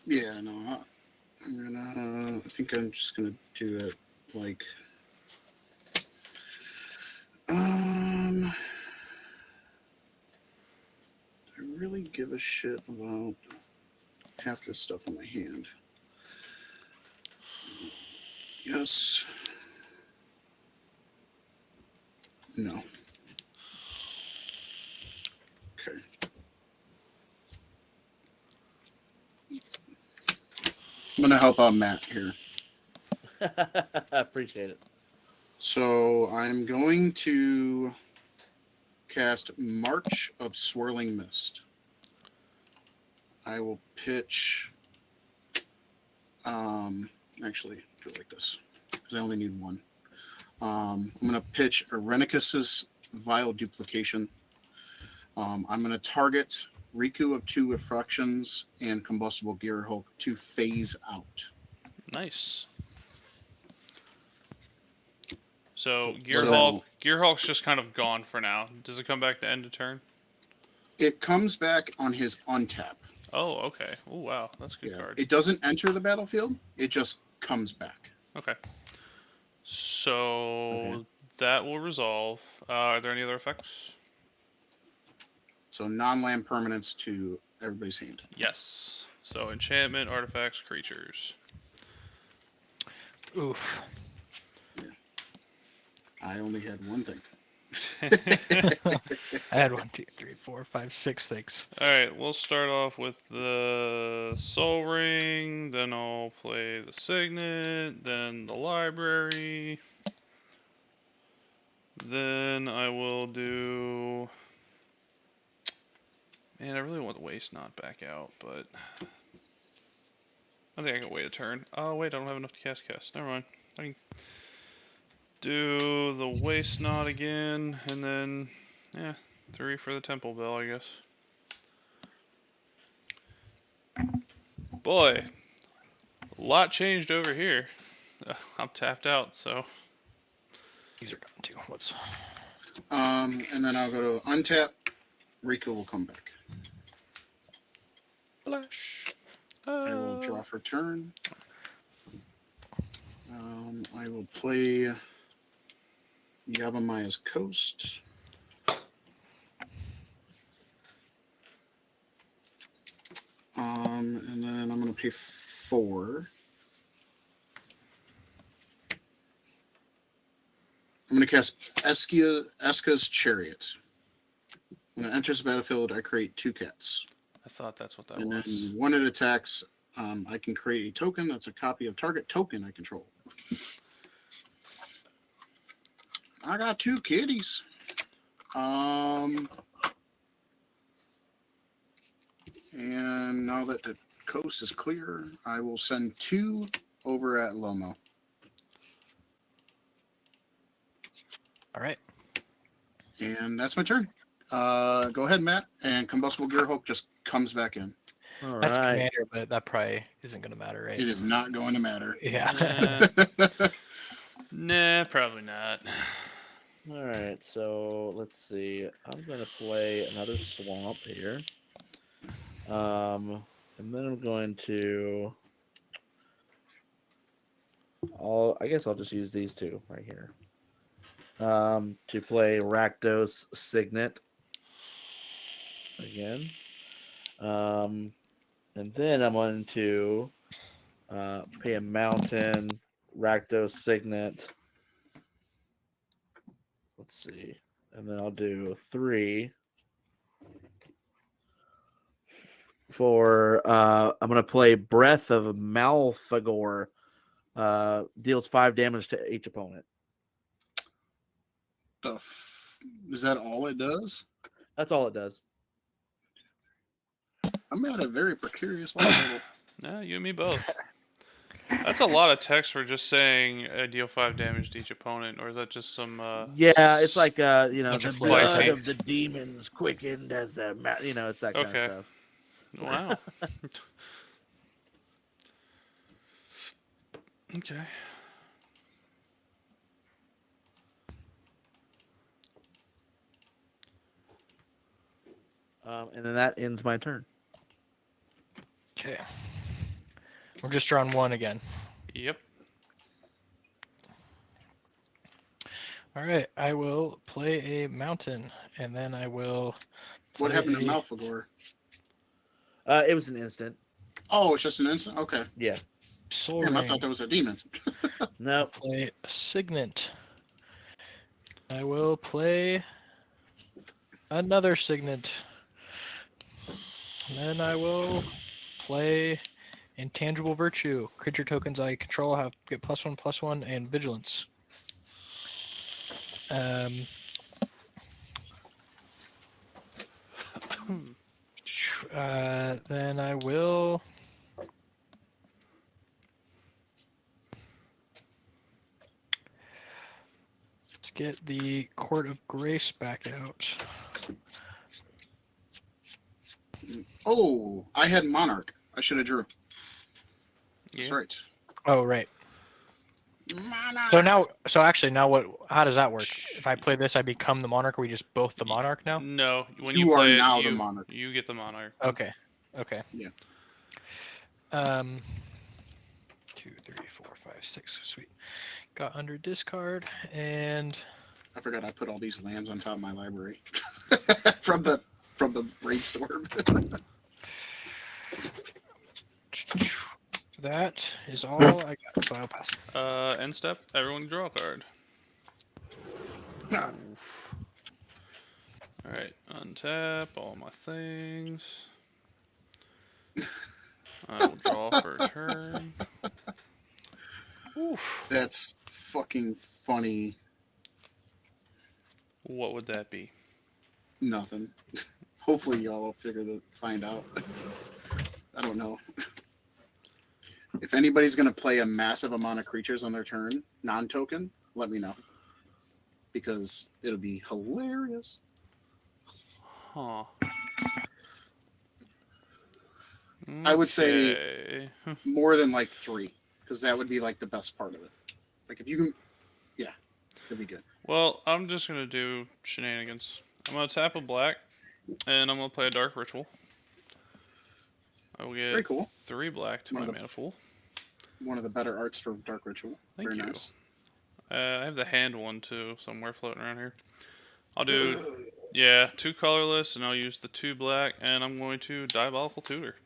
Yeah, no. I'm gonna. I think I'm just gonna do it like. I really give a shit about half this stuff on my hand. Yes. No. Okay. I'm gonna help out Matt here. Appreciate it. So I'm going to cast March of Swirling Mist. I will pitch. Actually, do it like this because I only need one. I'm going to pitch Arenicus's Vile Duplication. I'm going to target Riku of 2 Effractions and Combustible Gear Hulk to phase out. Nice. So Gear Hulk's just kind of gone for now. Does it come back to end of turn? It comes back on his untap. Oh, okay. Oh, wow. That's a good card. It doesn't enter the battlefield. It just comes back. Okay. So that will resolve. Are there any other effects? So non-land permanents to everybody's hand. Yes. So enchantment, artifacts, creatures. Oof. Yeah. I only had one thing. I had 1, 2, 3, 4, 5, 6 things. Alright, we'll start off with the Soul Ring, then I'll play the Signet, then the Library. Then I will do... Man, I really want the Waste Knot back out, but... I think I can wait a turn. Oh, wait, I don't have enough to cast. Never mind. I can do the Waste Knot again, and then... Yeah, 3 for the Temple Bell, I guess. Boy, a lot changed over here. I'm tapped out, so... These are gone too. Whoops. And then I'll go to untap. Rico will come back. Flash. I will draw for turn. I will play Yavamaya's Coast. And then I'm going to pay 4. I'm going to cast Eska's Chariot. When it enters the battlefield, I create 2 cats. I thought that's what that And was. then when it attacks, I can create a token that's a copy of target token I control. I got 2 kitties. And now that the coast is clear, I will send 2 over at Lomo. All right. And that's my turn. Go ahead, Matt. And Combustible Gearhulk just comes back in. All That's right. commander, but that probably isn't going to matter, right? It is not going to matter. Yeah. Nah, probably not. All right. So let's see. I'm gonna play another swamp here. And then I'm going to. I guess I'll just use these 2 right here. To play Rakdos Signet again. And then I'm going to pay a mountain, Rakdos Signet. Let's see. And then I'll do 3 for I'm gonna play Breath of Malfagor. Deals 5 damage to each opponent. Is that all it does? That's all it does. I'm at a very precarious level. Nah, you and me both. That's a lot of text for just saying deal 5 damage to each opponent, or is that just some... Yeah, it's like Bunch the of blood fighting. of the demons quickened as the it's that kind of Okay. stuff. Wow. Okay. And then that ends my turn. Okay. We're just drawing 1 again. Yep. All right. I will play a mountain, and then I will. What play happened to a Malfagor? It was an instant. Oh, it's just an instant? Okay. Yeah. Soul Damn, I Ring. thought that was a demon. No. Play a Signet. I will play another Signet. And then I will play Intangible Virtue. Creature tokens I control get +1/+1 and Vigilance. Then I will. Let's get the Court of Grace back out. Oh, I had Monarch. I should have drew. That's Yeah. right. Oh, right. Monarch. So actually, now what? How does that work? If I play this, I become the Monarch. Are we just both the Monarch now? No, when You you are play now it, the Monarch. You get the Monarch. Okay. Okay. Yeah. 2, 3, 4, 5, 6. Sweet. Got under discard and I forgot I put all these lands on top of my library from the brainstorm. that is all I got. So I'll pass. End step, everyone draw a card. Alright, untap all my things. I will draw for a turn. Oof. That's fucking funny. What would that be? Nothing. Hopefully y'all will find out. I don't know. If anybody's going to play a massive amount of creatures on their turn, non-token, let me know. Because it'll be hilarious. Huh. I would say Okay. more than like 3. Because that would be like the best part of it. Like if you can... Yeah. It'd be good. Well, I'm just gonna do shenanigans. I'm gonna tap a black, and I'm gonna play a dark ritual. I will get Very cool. 3 black to my mana pool. One of the better arts for Dark Ritual. Thank Very you. nice. I have the hand one too, somewhere floating around here. I'll do, 2 colorless, and I'll use the 2 black, and I'm going to Diabolical Tutor.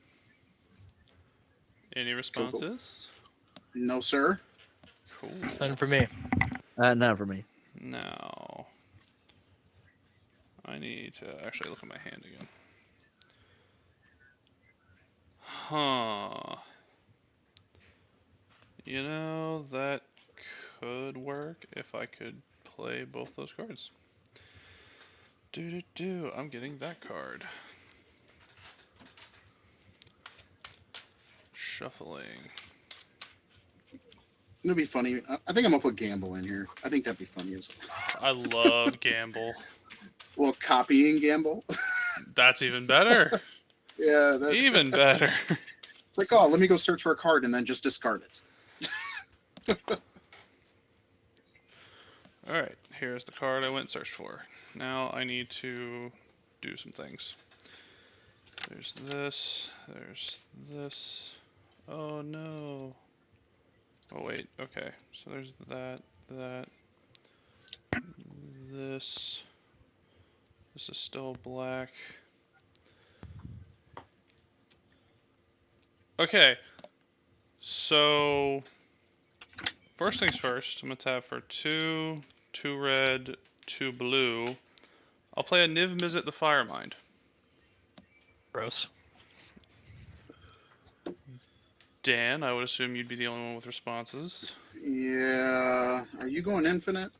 Any responses? Cool. No, sir. Cool. None for me. Not for me. Now, I need to actually look at my hand again. Huh. You know, that could work if I could play both those cards. I'm getting that card. Shuffling. It'll be funny. I think I'm gonna put Gamble in here. I think that'd be funny as I love Gamble. well, copying Gamble. That's even better. Yeah, Even better. It's like, oh, let me go search for a card and then just discard it. Alright, here's the card I went and searched for. Now I need to do some things. There's this. There's this. Oh no. Oh wait, okay. So there's that. This. This is still black. Okay. So first things first, I'm gonna tap for 2 red, 2 blue. I'll play a Niv Mizzet the Firemind. Gross. Dan, I would assume you'd be the only one with responses. Yeah. Are you going infinite?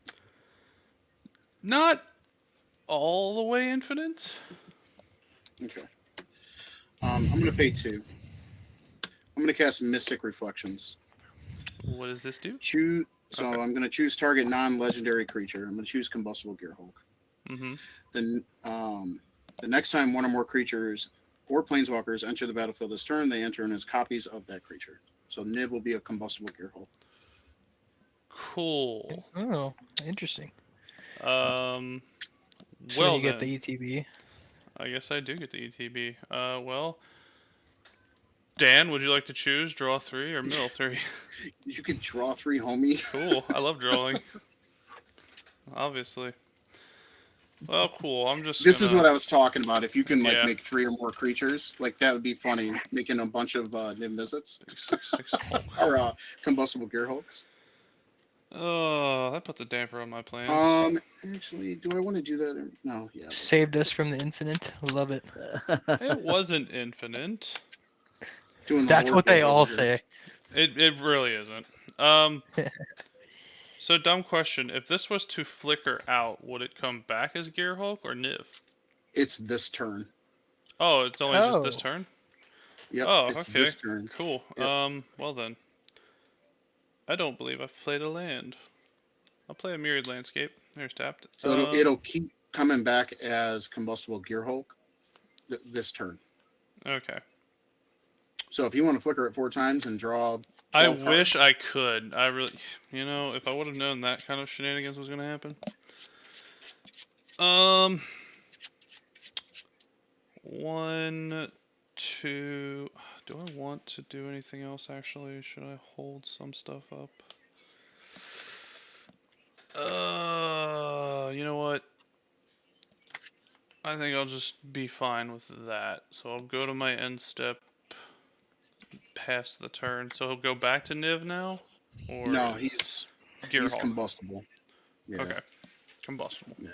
Not all the way infinite. Okay. I'm gonna pay 2. I'm gonna cast Mystic Reflections. What does this do? So Okay. I'm gonna choose target non-legendary creature. I'm gonna choose Combustible Gearhulk. Mm-hmm. Then the next time one or more creatures or planeswalkers enter the battlefield this turn, they enter in as copies of that creature. So Niv will be a Combustible Gearhulk. Cool. Oh, interesting. Well So you get then, the ETB. I guess I do get the ETB. Well, Dan, would you like to choose draw 3 or mill 3? You could draw 3, homie. Cool. I love drawing. Obviously. Well, cool. I'm just. This is what I was talking about. If you can like Yeah. make 3 or more creatures, like that would be funny. Making a bunch of Niv Mizzets 6. or Combustible Gearhulks. Oh, that puts a damper on my plans. Actually, do I want to do that? No, yeah. Saved us from the infinite. Love it. It wasn't infinite. Doing the That's Lord what they build all over here. It say. really isn't. So dumb question. If this was to flicker out, would it come back as Gearhulk or Niv? It's this turn. Oh, it's only just this Oh. turn? Yep. Oh, it's okay. this turn. Cool. Yep. Well then. I don't believe I've played a land. I'll play a Myriad Landscape. There's tapped. So it'll keep coming back as Combustible Gearhulk this turn. Okay. So if you want to flicker it 4 times and draw 12 I cards, wish I could. I really, if I would have known that kind of shenanigans was going to happen. 1, 2. Do I want to do anything else actually? Should I hold some stuff up? You know what? I think I'll just be fine with that. So I'll go to my end step past the turn. So he'll go back to Niv now? Or no, he's Gearhulk? combustible. Yeah. Okay. Combustible. Yeah.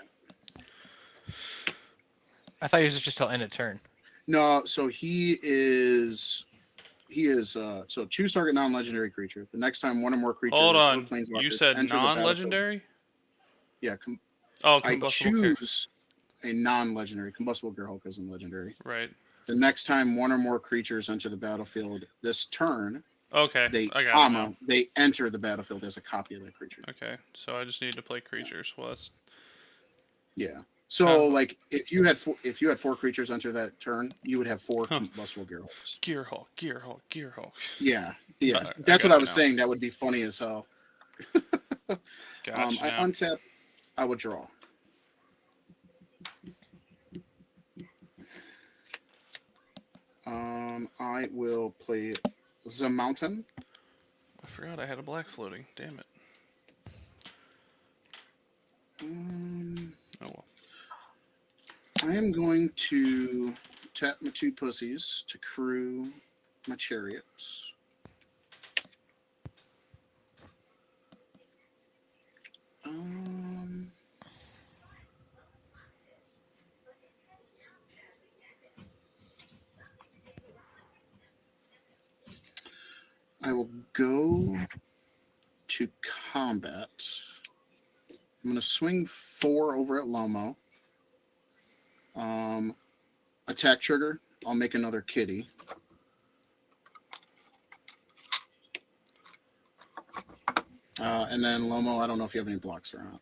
I thought he was just till end of turn. No, so he is so choose target non-legendary creature. The next time one or more creatures Hold or on. planeswalkers You said enter the battlefield. non-legendary? Yeah, Oh, I combustible choose a non-legendary. Combustible Gearhulk isn't legendary. Right. The next time one or more creatures enter the battlefield this turn, Okay. they I got it now. they enter the battlefield as a copy of that creature. Okay. So I just need to play creatures. Well, that's Yeah. So like if you had four creatures enter that turn, you would have four combustible Gearhulks. Gearhulk. Yeah. I That's got what I you was now. saying. That would be funny as hell. Gotcha I now. untap. I would draw. I will play the Mountain. I forgot I had a black floating. Damn it. Oh well. I am going to tap my two pussies to crew my chariot. I will go to combat. I'm going to swing 4 over at Lomo. Attack trigger. I'll make another kitty. And then Lomo, I don't know if you have any blocks or not.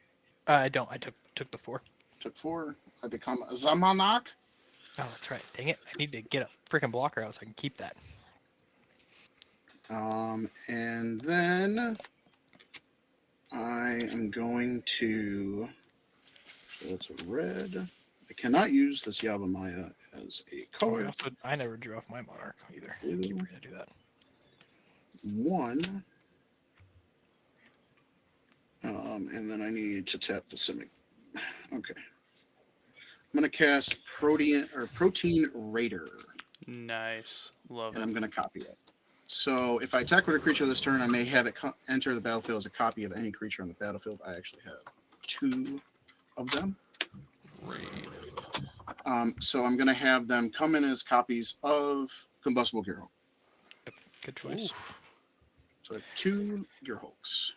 I don't. I took the 4. Took 4. I become a Zamanak. Oh, that's right. Dang it. I need to get a freaking blocker out so I can keep that. And then I am going to. So that's a red. I cannot use this Yavimaya as a color. I never drew off my Monarch either. I keep forgetting to do that. 1. And then I need to tap the Simic. Okay. I'm going to cast Protein Raider. Nice. Love it. And I'm going to copy it. So if I attack with a creature this turn, I may have it enter the battlefield as a copy of any creature on the battlefield. I actually have 2 of them. Raid. So I'm going to have them come in as copies of Combustible Gearhulk. Yep. Good choice. Ooh. So I have 2 Gearhulks.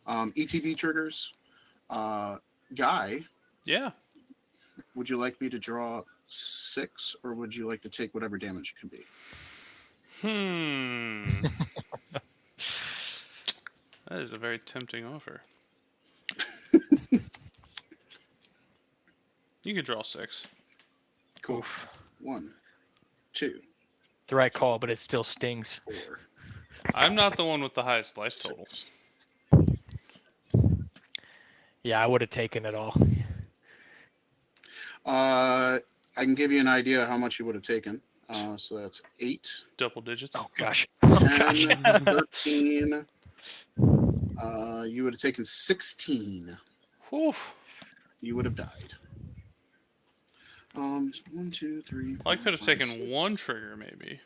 ETB triggers. Guy. Yeah. Would you like me to draw 6, or would you like to take whatever damage it could be? That is a very tempting offer. You could draw 6. Cool. Oof. 1, 2. The right call, but it still stings. 4. I'm not the one with the highest life total. 6. Yeah, I would have taken it all. I can give you an idea how much you would have taken. So that's 8. Double digits. Oh gosh. 10, 13. You would have taken 16. Whew. You would have died. 1, 2, 3. Well, I could have 5, taken 6. 1 trigger maybe.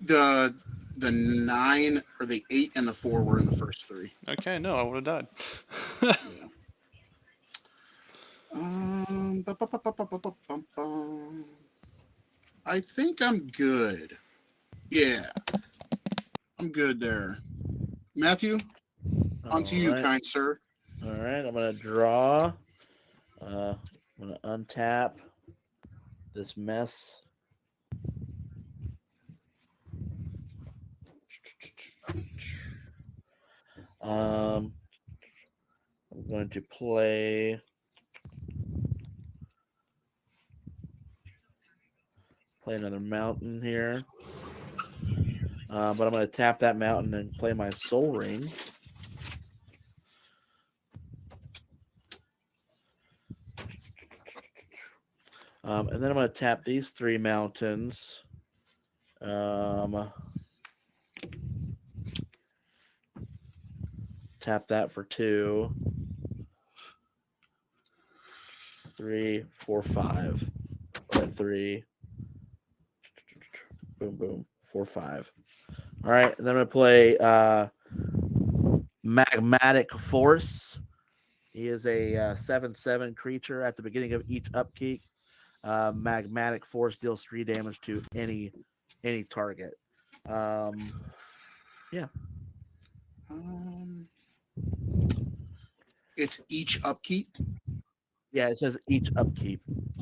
The 9 or the 8 and the 4 were in the first 3. Okay, no, I would have died. Yeah. I think I'm good. Yeah. I'm good there. Matthew, on to you, kind sir. All right, I'm going to draw. I'm going to untap this mess. I'm going to play another mountain here. But I'm going to tap that mountain and play my Soul Ring. And then I'm going to tap these 3 mountains. Tap that for 2. 3, 4, 5. 3. Boom, boom. 4, 5. All right. And then I'm going to play Magmatic Force. He is a 7/7 creature. At the beginning of each upkeep, magmatic force deals 3 damage to any target. Yeah. It's each upkeep. Yeah, it says each upkeep.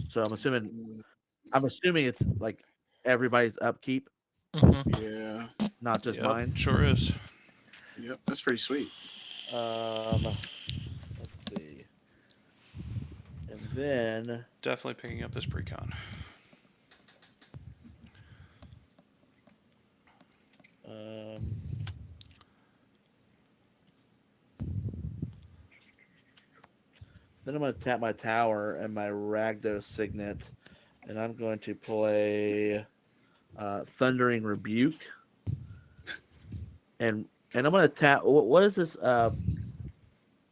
So I'm assuming it's like everybody's upkeep, Yeah. not just Yep, mine. sure is. Yep. That's pretty sweet. Let's see. And then Definitely picking up this precon. then I'm going to tap my tower and my Ragdos Signet, and I'm going to play Thundering Rebuke. And I'm going to tap. What is this?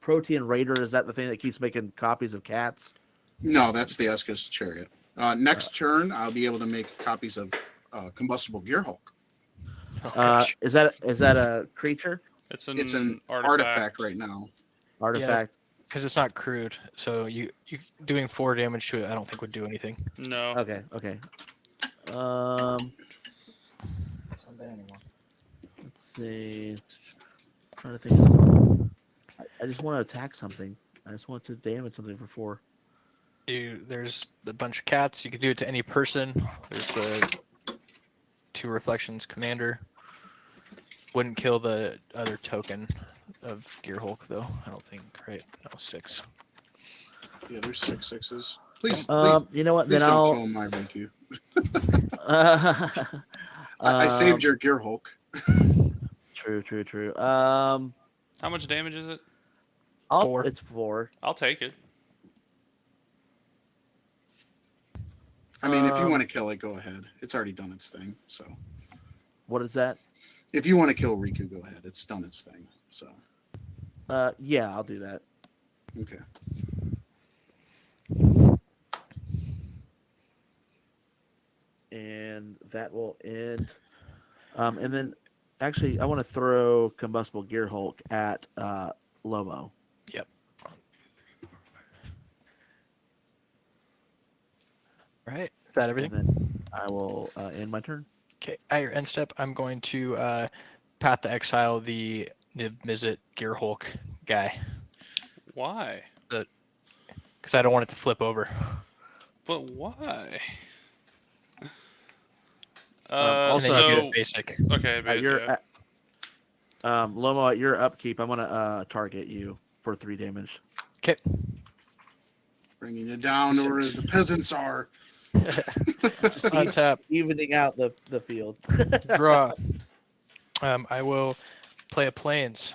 Protean Raider? Is that the thing that keeps making copies of cats? No, that's the Eskus Chariot. Next turn, I'll be able to make copies of Combustible Gearhulk. Oh, gosh. Is that a creature? It's It's an artifact. artifact right now. Artifact. Because it's not crude, so you doing 4 damage to it, I don't think would do anything. No. Okay. It's not there anymore. Let's see. I'm trying to think. I just want to attack something. I just want to damage something for 4. There's a bunch of cats. You could do it to any person. There's the 2 reflections commander. Wouldn't kill the other token of Gearhulk though. I don't think. Right? No, 6. Yeah, there's 6 6s. Please, You know what? please Then don't I'll. kill my Riku. I I saved your Gearhulk. True. How much damage is it? 4. It's 4. I'll take it. I mean, if you want to kill it, go ahead. It's already done its thing. So, What is that? if you want to kill Riku, go ahead. It's done its thing. So, Yeah, I'll do that. okay. And that will end. And then, actually, I want to throw Combustible Gearhulk at Lomo. Yep. Right. Is that everything? And then I will end my turn. Okay. At your end step, I'm going to Path to Exile the Niv-Mizzet Gearhulk guy Why? because I don't want it to flip over. But why? And then Also, you get so a basic. okay, At but your yeah. Lomo, at your upkeep, I'm gonna target you for 3 damage. Okay. Bringing you down to where the peasants are. Just Untap. evening out the field. Draw. I will play a plains.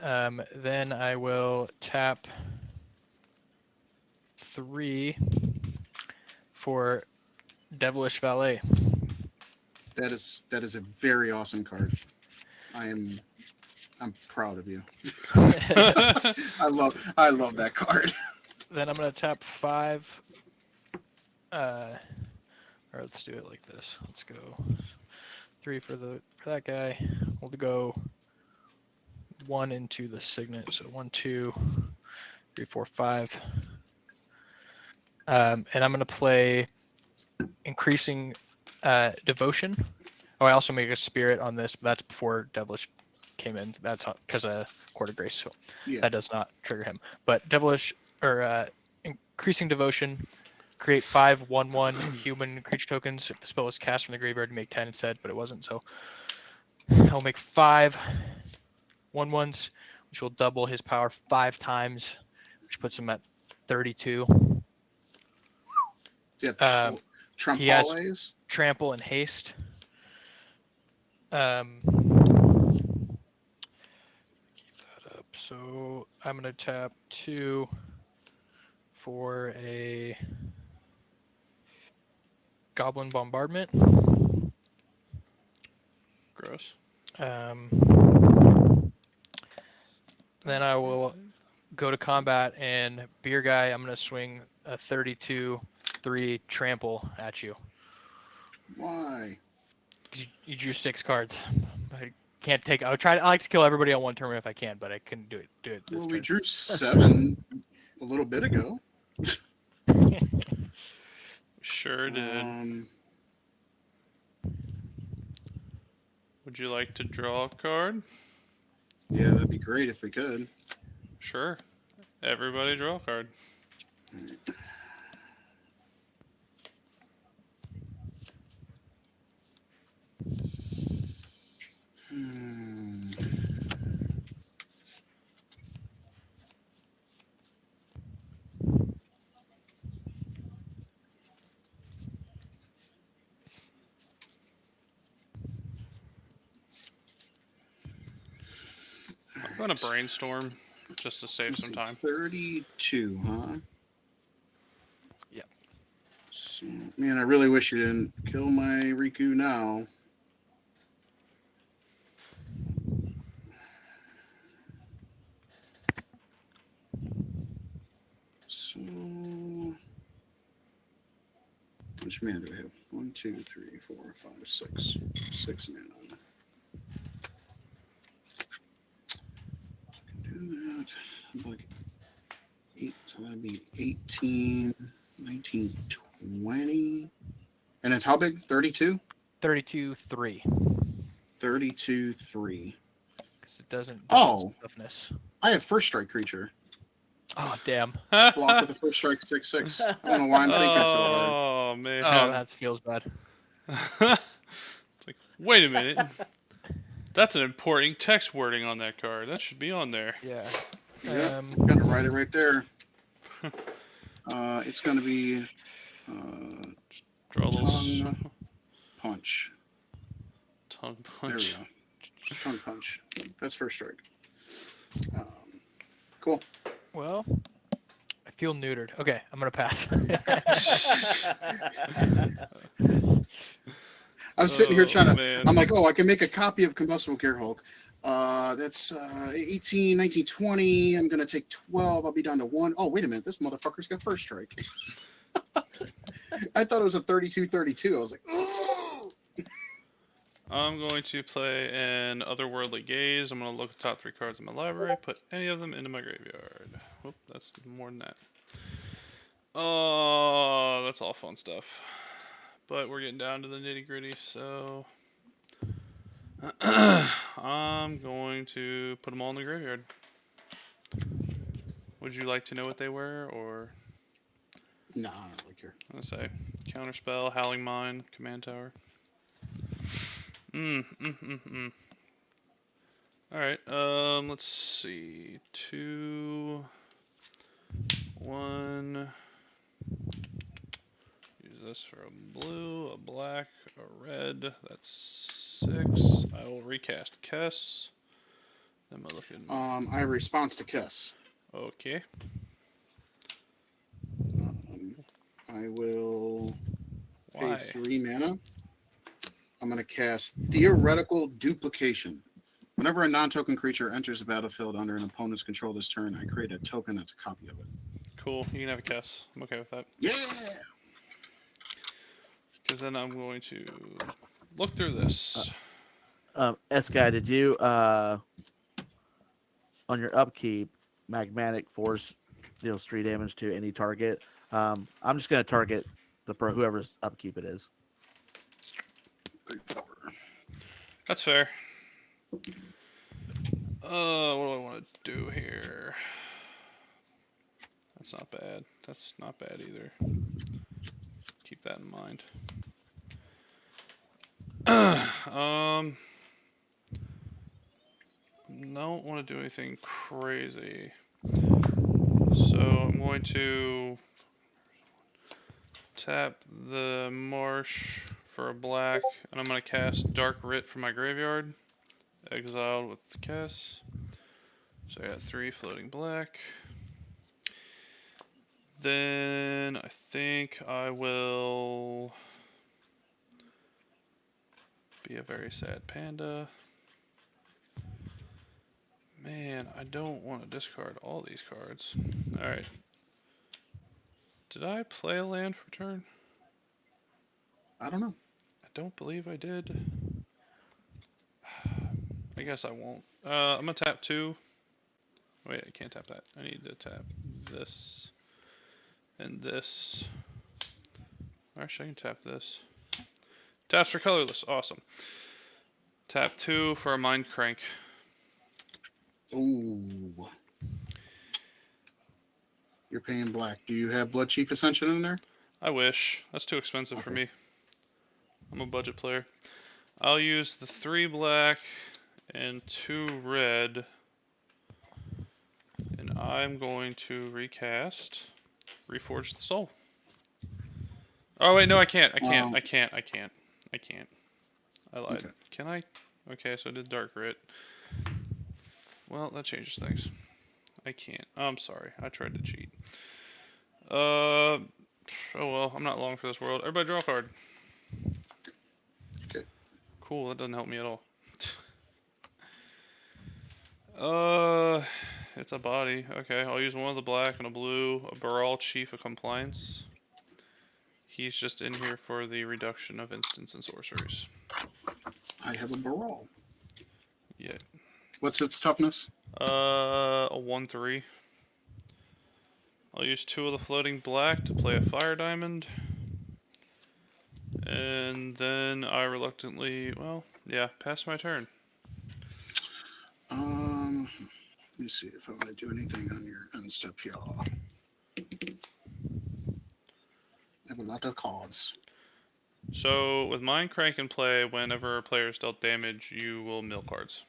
Then I will tap 3 for Devilish Valet. That is a very awesome card. I'm proud of you. I love that card. Then I'm gonna tap 5. Or let's do it like this. Let's go 3 for that guy. We'll go 1 into the signet. So 1, 2, 3, 4, 5. And I'm gonna play increasing devotion. Oh, I also make a spirit on this, but that's before Devilish came in. That's because of Court of Grace, so Yeah. that does not trigger him. But Devilish or increasing devotion, create 5 1/1 human creature tokens. If the spell was cast from the graveyard, make 10 instead, but it wasn't. So I'll make 5 1/1s, which will double his power 5 times, which puts him at 32. Yeah. He has Trumpales. trample and haste. Keep that up. So I'm gonna tap 2 for a Goblin Bombardment. Gross. Then I will go to combat and Beer Guy. I'm gonna swing a 32-3 trample at you. Why? You drew 6 cards. I can't take. I like to kill everybody on one turn if I can, but I couldn't do it. This Well, turn. we drew 7 a little bit ago. Sure did. Would you like to draw a card? Yeah, that'd be great if we could. Sure. Everybody draw a card. I'm going to brainstorm just to save Let's some see, time. 32, huh? Yeah. So, man, I really wish you didn't kill my Riku now. So, how much mana do I have? 1, 2, 3, 4, 5, 6. 6 mana. I can do that. Like 8, so that'd be 18, 19, 20. And it's how big? 32? 32-3. 32, 3. Because it doesn't. Oh. Toughness. I have first strike creature. Oh damn. Block with a first strike 6/6. I don't know why I'm thinking so hard. Oh, man. Oh, that feels bad. It's like, wait a minute. That's an important text wording on that card. That should be on there. Yeah. Yep, I'm gonna write it right there. It's gonna be Draw a little tongue punch. tongue There we punch. go. Tongue punch. That's first strike. Cool. Well, I feel neutered. Okay, I'm gonna pass. I'm sitting here trying to. Man. I'm like, oh, I can make a copy of Combustible Gearhulk. That's 18, 19, 20. I'm gonna take 12. I'll be down to 1. Oh, wait a minute. This motherfucker's got first strike. I thought it was a 32-32. I was like, oh. I'm going to play an Otherworldly Gaze. I'm going to look at the top 3 cards in my library, put any of them into my graveyard. Whoop, that's more than that. Oh, that's all fun stuff. But we're getting down to the nitty gritty, so I'm going to put them all in the graveyard. Would you like to know what they were, or? No, I don't really care. I'm going to say Counterspell, Howling Mine, Command Tower. Alright, let's see. 2, 1. Use this for a blue, a black, a red. That's 6. I will recast Kess. Am I looking? I have a response to Kiss. Okay. I will pay Why? 3 mana. I'm going to cast Theoretical Duplication. Whenever a non-token creature enters the battlefield under an opponent's control this turn, I create a token that's a copy of it. Cool. You can have a Kess. I'm okay with that. Yeah! Because then I'm going to look through this. S-Guy, did you, on your upkeep, Magmatic Force deals 3 damage to any target? I'm just going to target whoever's upkeep it is. That's fair. What do I want to do here? That's not bad. That's not bad either. Keep that in mind. Don't want to do anything crazy. So I'm going to tap the marsh for a black, and I'm going to cast Dark Writ from my graveyard. Exiled with the Kess. So I got 3 floating black. Then I think I will be a very sad panda. Man, I don't want to discard all these cards. Alright. Did I play a land for turn? I don't know. I don't believe I did. I guess I won't. I'm gonna tap 2. Wait, I can't tap that. I need to tap this and this. Actually, I can tap this. Taps for colorless. Awesome. Tap 2 for a Mind Crank. Ooh. You're paying black. Do you have Blood Chief Ascension in there? I wish. That's too expensive for Okay. me. I'm a budget player. I'll use the 3 black and 2 red. And I'm going to recast Reforge the Soul. Oh, wait, no, I can't. I can't. I can't. I can't. I can't. I lied. Okay. Can I? Okay, so I did Dark Grit. Well, that changes things. I can't. I'm sorry. I tried to cheat. Oh well, I'm not long for this world. Everybody draw a card. Okay. Cool, that doesn't help me at all. It's a body. Okay, I'll use one of the black and a blue, a Baral Chief of Compliance. He's just in here for the reduction of instants and sorceries. I have a Baral. Yeah. What's its toughness? A 1/3. I'll use 2 of the floating black to play a fire diamond. And then I reluctantly, well, yeah, pass my turn. Let me see if I want to do anything on your end step here. I have a lot of cards. So with Mind Crank in play, whenever a player is dealt damage, you will mill cards.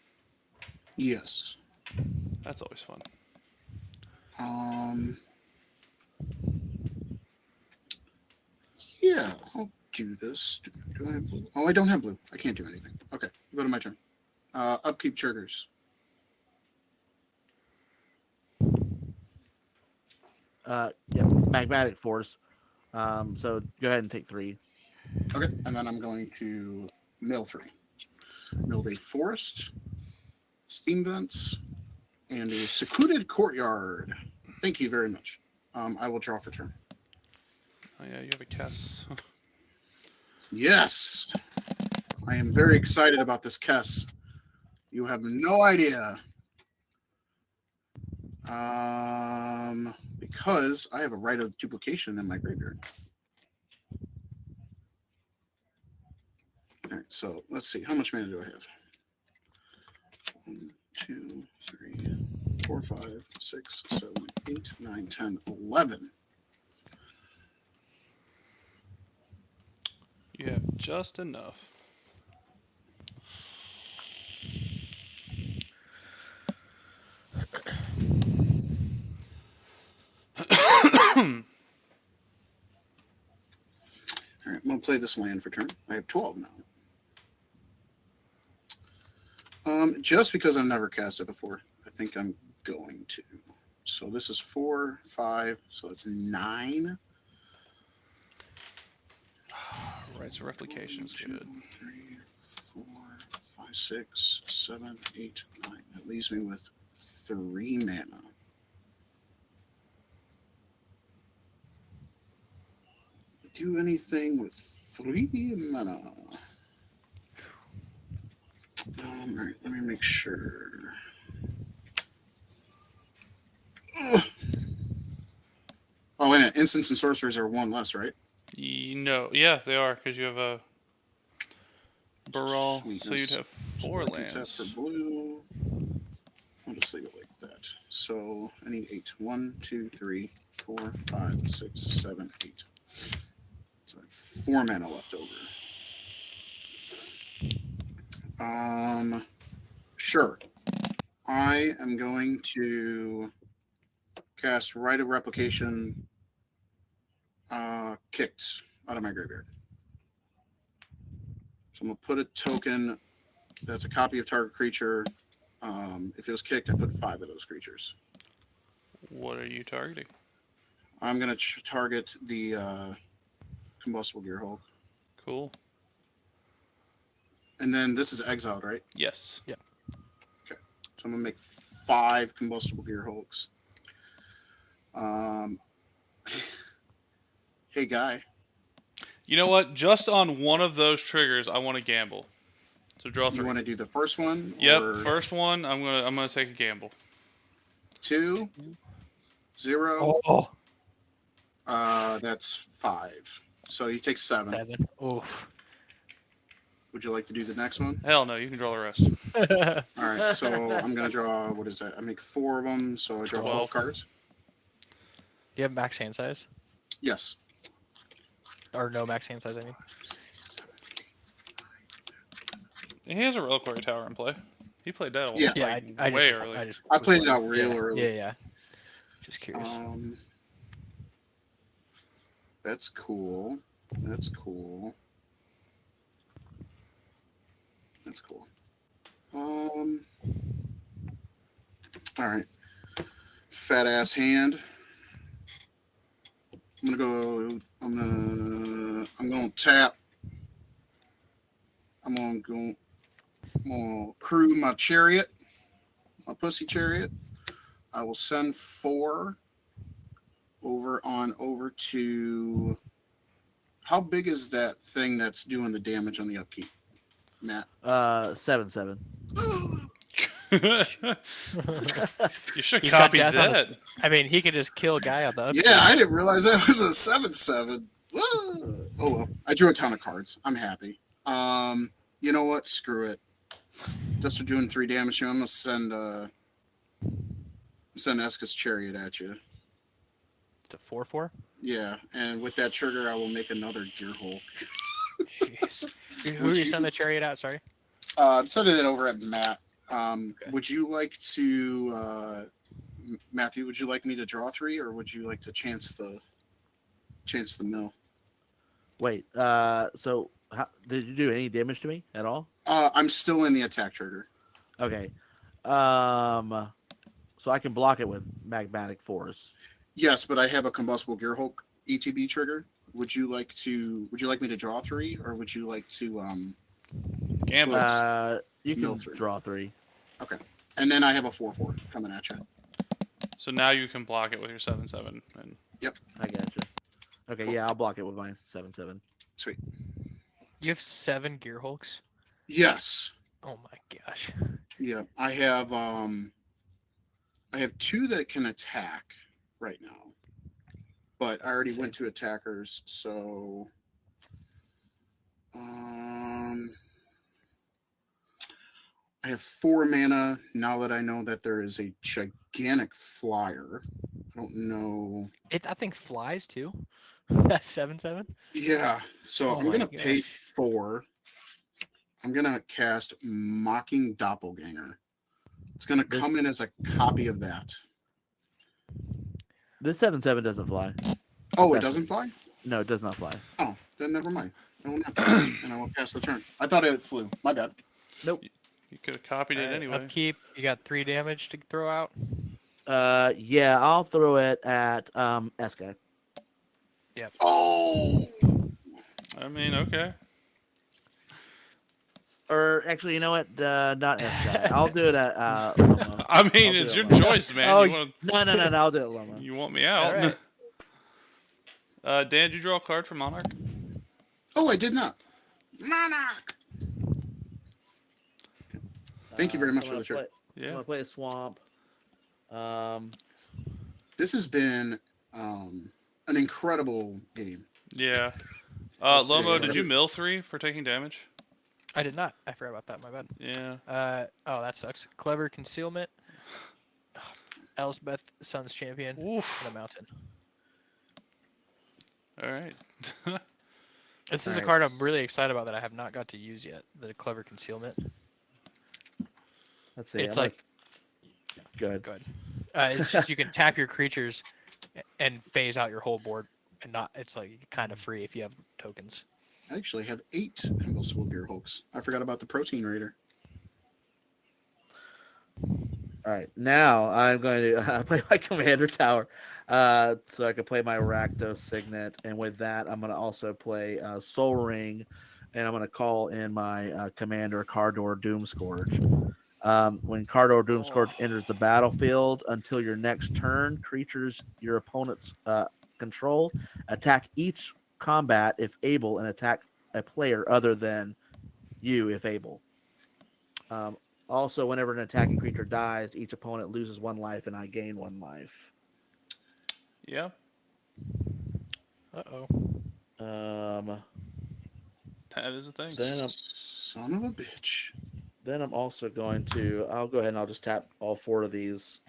Yes. That's always fun. Yeah, I'll do this. Do I have blue? Oh, I don't have blue. I can't do anything. Okay, go to my turn. Upkeep triggers. Yeah, magmatic force. So go ahead and take 3. Okay, and then I'm going to mill 3. Mill a forest, steam vents, and a secluded courtyard. Thank you very much. I will draw for turn. Oh yeah, you have a Kess. Yes, I am very excited about this Kess. You have no idea. Because I have a right of duplication in my graveyard. All right, so let's see. How much mana do I have? 1, 2, 3, 4, 5, 6, 7, 8, 9, 10, 11. You have just enough. All right, I'm going to play this land for turn. I have 12 now. Just because I've never cast it before, I think I'm going to. So this is 4, 5, so it's 9. Right, so replication is 2, good. 3, 4, 5, 6, 7, 8, 9. That leaves me with 3 mana. Do anything with 3 mana. All right, let me make sure. Ugh. Oh, wait a minute. Instants and sorcerers are 1 less, right? No, yeah, they are, because you have a Baral, so you'd Sweetness. have So 4 I can tap lands. for blue. I'll just leave it like that. So I need 8. 1, 2, 3, 4, 5, 6, 7, 8. So I have 4 mana left over. Sure. I am going to cast Rite of Replication kicked out of my graveyard. So I'm going to put a token that's a copy of target creature. If it was kicked, I put 5 of those creatures. What are you targeting? I'm going to target the Combustible Gearhulk. Cool. And then this is exiled, right? Yes. Yeah. Okay. So I'm going to make 5 Combustible Gearhulks. Hey, guy. You know what? Just on one of those triggers, I want to gamble. So draw 3. You want to do the first one? Yep, Or first one. I'm gonna take a gamble. 2, 0. Oh, That's 5. So he takes 7. 7. Oof. Would you like to do the next one? Hell no, you can draw the rest. All right. So I'm gonna draw. What is that? I make 4 of them. So I draw 12 12. cards. Do you have max hand size? Yes. Or no max hand size, I mean. He has a reliquary tower in play. He played that Yeah. Yeah, like I way just, early. I was played it out wondering. real Yeah, early. Yeah. Just curious. That's cool. That's cool. That's cool. All right. Fat ass hand. I'm gonna tap. I'm gonna crew my chariot, my pussy chariot. I will send 4 over to. How big is that thing that's doing the damage on the upkeep, Matt? 7/7. You should He's got copy death on that. I mean, he could just kill a guy on the upkeep. Yeah, I didn't realize that was a 7/7. Oh well, I drew a ton of cards. I'm happy. You know what? Screw it. Just for doing 3 damage, I'm gonna send Eska's chariot at you. It's a 4/4. Yeah, and with that trigger, I will make another gear hole. Jeez. Who are you sending the chariot out? Sorry. I'm sending it over at Matt. Okay. Would you like to, Matthew? Would you like me to draw 3, or would you like to chance the mill? Wait. So did you do any damage to me at all? I'm still in the attack trigger. Okay. So I can block it with magmatic force. Yes, but I have a combustible gear Hulk ETB trigger. Would you like me to draw 3, or would you like to Gamble. You Mill can 3. draw 3. Okay. And then I have a 4/4 coming at you. So now you can block it with your 7/7. And I gotcha. Okay, yeah, I'll block it with my 7/7. Sweet. You have 7 gear hulks. Yes. Oh my gosh. Yeah. I have 2 that can attack right now. But I already went to attackers, so I have 4 mana now that I know that there is a gigantic flyer. I don't know. I think flies too. That's 7/7. Yeah. So Oh I'm my gonna pay gosh. 4. I'm gonna cast Mocking Doppelganger. It's gonna come in as a copy of that. This 7/7 doesn't fly. Oh, it doesn't fly? No, it does not fly. Oh, then never mind. I won't have to, and I won't pass the turn. I thought it flew. My bad. Nope. you could have copied it Alright, anyway. Upkeep. You got 3 damage to throw out. Yeah, I'll throw it at Eska. Oh, I mean, okay. Or actually, you know what? Not Eska. I'll do it at Loma. I mean, I'll it's do your it like choice, man. Oh, you want No, I'll do it Loma. you want me out? Alright. Dan, did you draw a card for Monarch? oh, I did not. Monarch. Thank you very much for the trick. I'm Yeah. gonna play a swamp. This has been an incredible game. Yeah. Let's see. Lomo, did you mill 3 for taking damage? I did not. I forgot about that. My bad. Yeah. Oh, that sucks. Clever concealment. Elsbeth, Sun's champion, Oof. and a mountain. All right. This is a Alright. card I'm really excited about that I have not got to use yet. The clever concealment. Let's see. It's I'm like good. good. It's just you can tap your creatures and phase out your whole board, and not. It's like kind of free if you have tokens. I actually have 8 combustible gear hulks. I forgot about the protein raider. All right, now I'm going to play my commander tower, so I can play my Rakdos Signet, and with that, I'm going to also play Soul Ring, and I'm going to call in my commander Cardor Doomscourge. When Cardor Doomscourge enters the battlefield, until your next turn, creatures your opponents control attack each combat if able, and attack a player other than you if able. Also, whenever an attacking creature dies, each opponent loses 1 life, and I gain 1 life. Yeah. Uh oh. Um, That is a thing. Son of a bitch. then I'm also going to. I'll go ahead and I'll just tap all 4 of these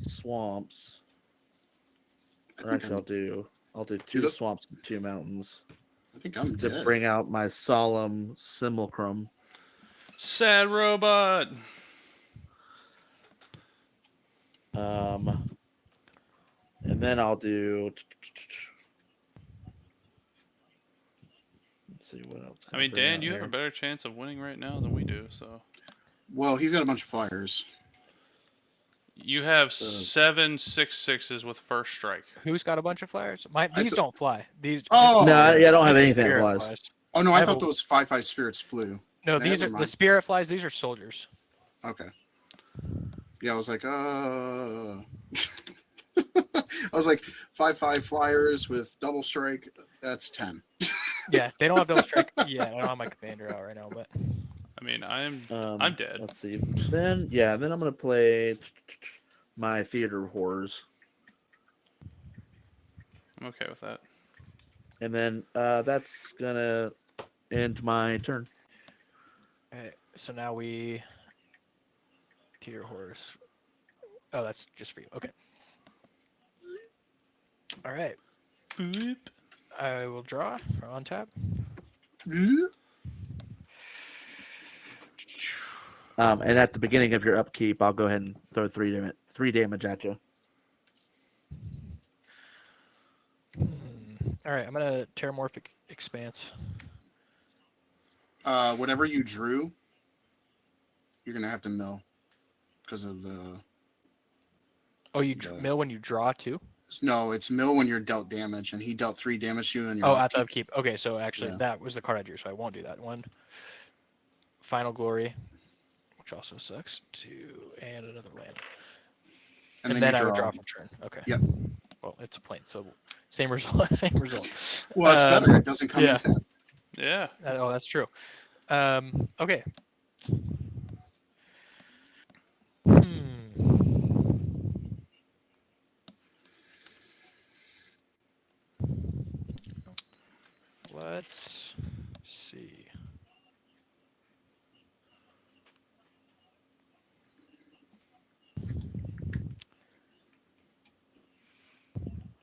swamps. I Or think actually, I'll do 2 Dude, swamps and 2 mountains I'm to dead. bring out my solemn simulacrum. Sad robot. And then I'll do. Let's see what else. I mean, Dan, you have a better chance of winning right now than we do. So Well, he's got a bunch of flyers. you have 7 6/6s with first strike. Who's got a bunch of flyers? These don't fly. These. Oh! No, I don't have these are anything that spirit flies. Oh no, I I have thought a- those 5/5 spirits flew. No, these Never are the mind. spirit flies. These are soldiers. Okay. Yeah, I was like, I was like 5/5 flyers with double strike. That's 10. Yeah, they don't have double strike. Yeah, I don't have my commander out right now, but I mean, I'm dead. Let's see. Then I'm gonna play my theater horrors, I'm okay with that. and then that's gonna end my turn. okay, so now we theater horrors. Oh, that's just for you. Okay. All right. Boop. I will draw or on tap. And at the beginning of your upkeep, I'll go ahead and throw 3 damage at you. All right, I'm gonna Terramorphic Expanse. Whatever you drew, you're gonna have to mill because of the. Oh, you mill when you draw too? No, it's mill when you're dealt damage, and he dealt 3 damage to you, and you're Oh, at the upkeep. Okay, so actually Yeah. that was the card I drew, so I won't do that one. Final Glory, which also sucks. And another land. And then I would draw from turn. Okay. Yep. Well, it's a plane, so same result. Same result. Well, it's better. It doesn't come yeah. in tap. Yeah. Oh, that's true. Okay. Let's see.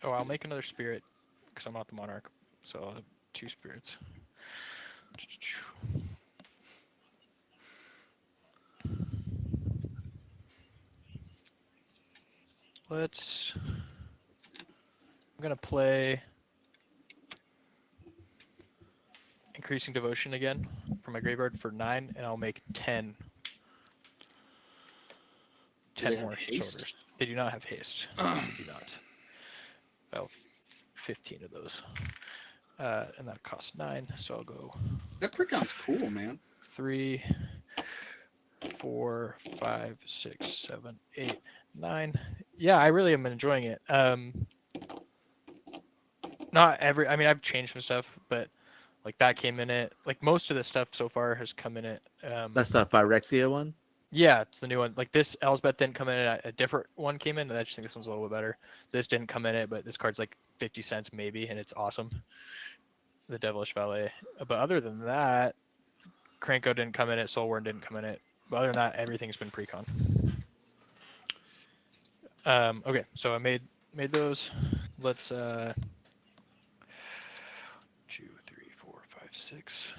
Oh, I'll make another spirit because I'm not the monarch, so I'll have 2 spirits. I'm gonna play Increasing Devotion again for my graveyard for 9, and I'll make 10. 10 more soldiers. They do not have haste. They do not. About 15 of those. And that costs 9, so I'll go. That Pricon's cool, man. 3, 4, 5, 6, 7, 8, 9. Yeah, I really am enjoying it. Not every. I mean, I've changed some stuff, but like that came in it. Like most of the stuff so far has come in it. That's the Phyrexia one. Yeah, it's the new one. Like this Elsbeth didn't come in it. A different one came in, and I just think this one's a little bit better. This didn't come in it, but this card's like 50 cents maybe, and it's awesome. The Devilish Valet. But other than that, Kranko didn't come in it. Soulworn didn't come in it. But other than that, everything's been pre-con. Okay, so I made those. Let's 2, 3, 4, 5, 6.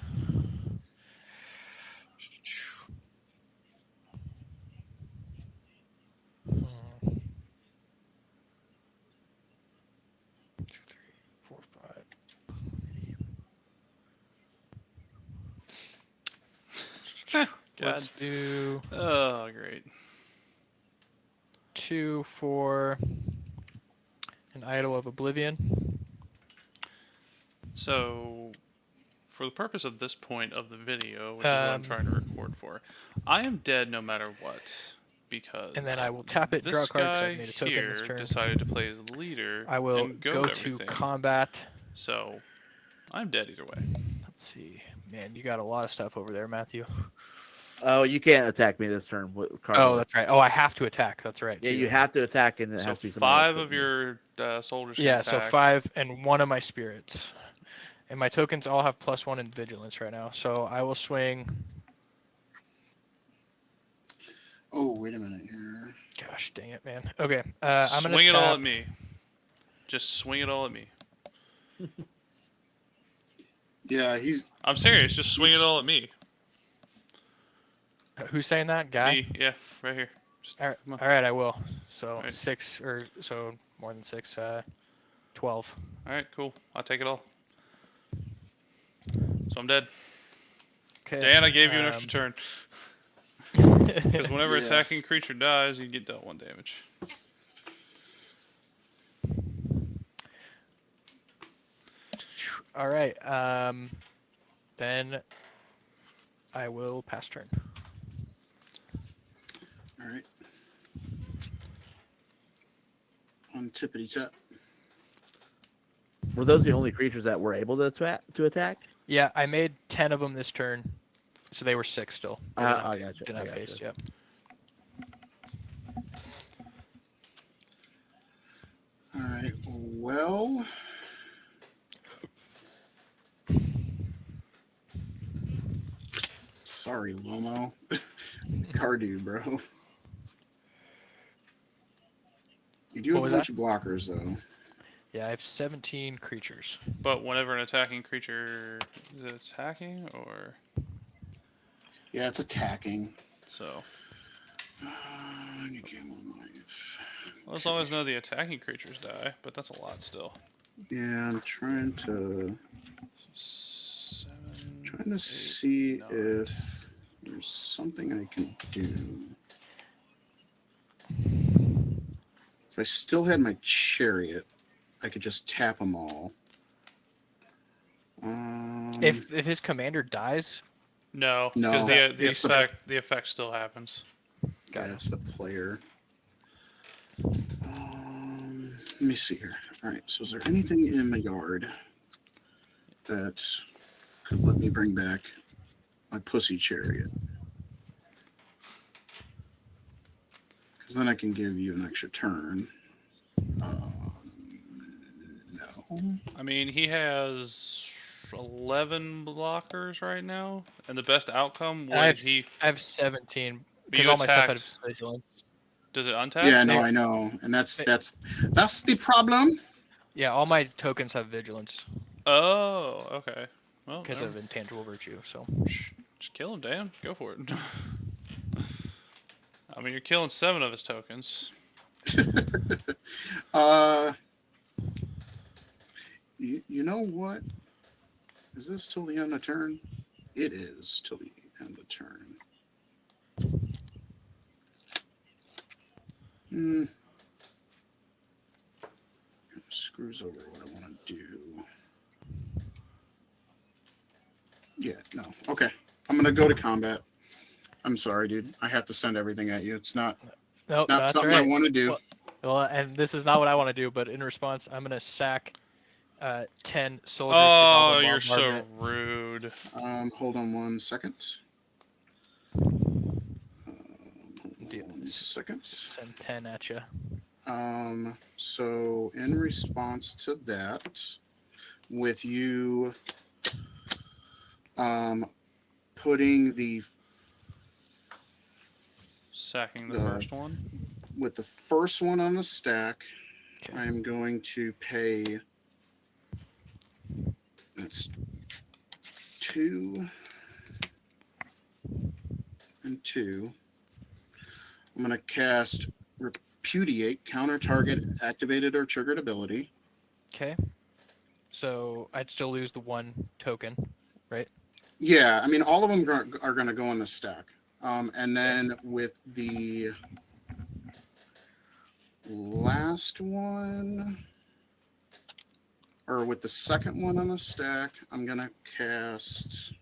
Let's do. Oh, great. 2 for an Idol of Oblivion. So, for the purpose of this point of the video, which is what I'm trying to record for, I am dead no matter what, because and then I will tap it and draw a card because I've made a token here this turn. decided to play as the leader. I will and go to combat. So, I'm dead either way. Let's see. Man, you got a lot of stuff over there, Matthew. Oh, you can't attack me this turn. Oh, that's right. Oh, I have to attack. That's right. Yeah, too. you have to attack, and it So has to be 5 else of your soldiers. Yeah, can attack. so 5 and 1 of my spirits. And my tokens all have +1 in vigilance right now. So I will swing. Oh, wait a minute here. Gosh dang it, man. Okay. I'm gonna Swing it all tap. at me. Just swing it all at me. Yeah, I'm serious. Just swing it all at me. Who's saying that? Guy? Me, yeah, right here. Just, All come on. right, I will. So Alright. 6 or so more than 6. 12. All right, cool. I'll take it all. So I'm dead. Okay. Dan, I gave you an extra turn. Because whenever Yeah. attacking creature dies, you get dealt 1 damage. All right. Then I will pass turn. all right. On tippity tap. Were those the only creatures that were able to attack? Yeah, I made 10 of them this turn, so they were 6 still. They I gotcha. Didn't have haste, yep. All right. Well. Sorry, Lomo. Cardu, bro. You do What have a was bunch of blockers, though. Yeah, I have 17 creatures. But whenever an attacking creature is it attacking, or Yeah, it's attacking. so? You gain 1 life. Well, as long as none of the attacking creatures die, but that's a lot still. Yeah, I'm trying to 7, 8, see 9. if there's something I can do. If I still had my chariot, I could just tap them all. If his commander dies, No, No, because the it's effect still happens. got yeah, it. it's the player. Let me see here. All right, so is there anything in my yard that could let me bring back my pussy chariot? Because then I can give you an extra turn. No. I mean, he has 11 blockers right now, and the best outcome I would have, I have 17 because you all my stuff had attacked. vigilance. Does it untap? Yeah, no, I know, and that's the problem. Yeah, all my tokens have vigilance Oh, okay. Well, because never- of intangible virtue. So just kill him, Dan. Go for it. I mean, you're killing 7 of his tokens. You know what? Is this till the end of turn? It is till the end of turn. Screws over what I want to do. Yeah, no. Okay. I'm going to go to combat. I'm sorry, dude. I have to send everything at you. It's not that's something right. I want to do. Well, and this is not what I want to do, but in response, I'm gonna sack 10 soldiers. Oh, to you're so bombardment. rude. Hold on 1 second. Dude, 1 second. Send 10 at you. So in response to that, with you putting the Sacking the first one. with the first one on the stack, Okay. I'm going to pay. That's 2 and 2. I'm going to cast Repudiate, counter target activated or triggered ability. Okay. So I'd still lose the 1 token, right? Yeah, I mean, all of them are going to go in the stack. And then with the last one, or with the second one on the stack, I'm going to cast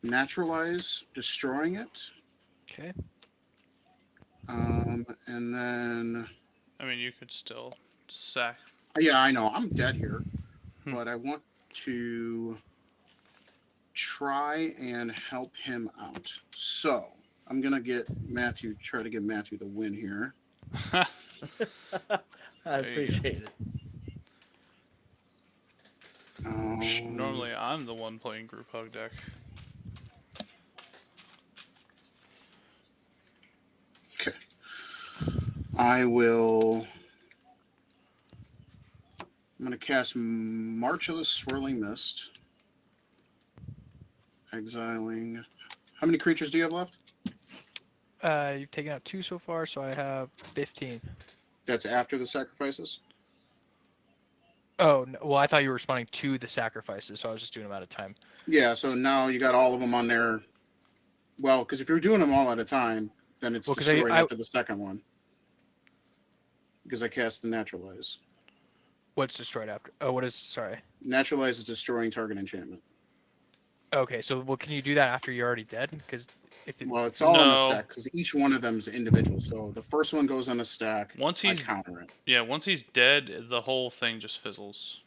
Naturalize, destroying it. Okay. And then, I mean, you could still sack. yeah, I know I'm dead here, Hmm. but I want to try and help him out. So I'm going to try to get Matthew the win here. I There you go. appreciate it. Normally, I'm the one playing group hug deck. Okay. I will. I'm going to cast March of the Swirling Mist. Exiling. How many creatures do you have left? You've taken out 2 so far, so I have 15. That's after the sacrifices? Oh, no, well, I thought you were responding to the sacrifices, so I was just doing them at a time. Yeah, so now you got all of them on there. Well, because if you're doing them all at a time, then it's destroyed after the second one. Because I cast the Naturalize. What's destroyed after? Oh, what is? Sorry. Naturalize is destroying target enchantment. Okay, so well, can you do that after you're already dead? Because well, it's all on the No. stack because each one of them is individual. So the first one goes on a stack. Once I he's counter it. Yeah, once he's dead, the whole thing just fizzles.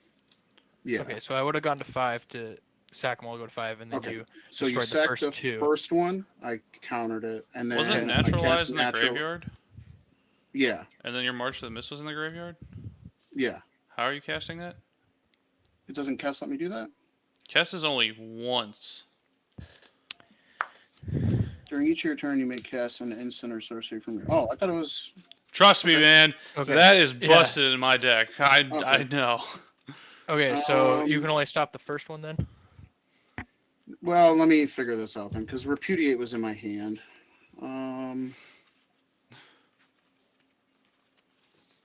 Yeah. Okay, so I would have gone to 5 to sack them all, go to 5, and then Okay. you So you destroyed the sacked first the 2. first one. I countered it, and then Wasn't I Naturalized cast in the natural. graveyard? Yeah. And then your March to the Mist was in the graveyard? Yeah. How are you casting that? It doesn't cast let me do that. Cast is only once. During each of your turn, you may cast an instant or sorcery from your. Oh, I thought it was. Trust me, Okay. man. Okay. That is Yeah. busted in my deck. I Okay. know. Okay, so you can only stop the first one then? Well, let me figure this out then, because Repudiate was in my hand.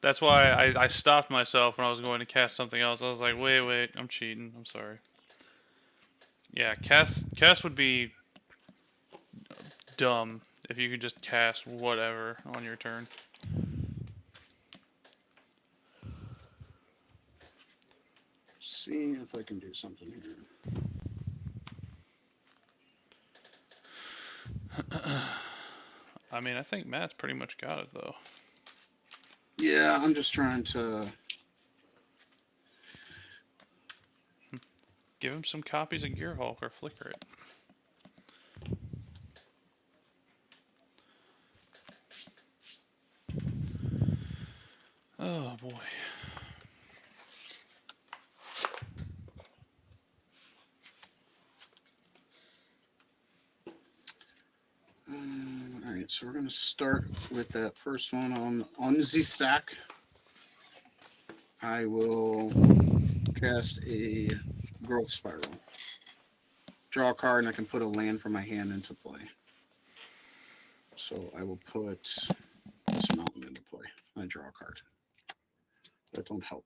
That's why I stopped myself when I was going to cast something else. I was like, wait, I'm cheating. I'm sorry. Yeah, cast would be dumb if you could just cast whatever on your turn. See if I can do something here. I mean, I think Matt's pretty much got it though. Yeah, I'm just trying to. Give him some copies of Gearhulk or flicker it. Oh boy. All right, so we're going to start with that first one on the Z stack. I will cast a Growth Spiral. Draw a card, and I can put a land from my hand into play. So I will put this mountain into play. I draw a card. That don't help.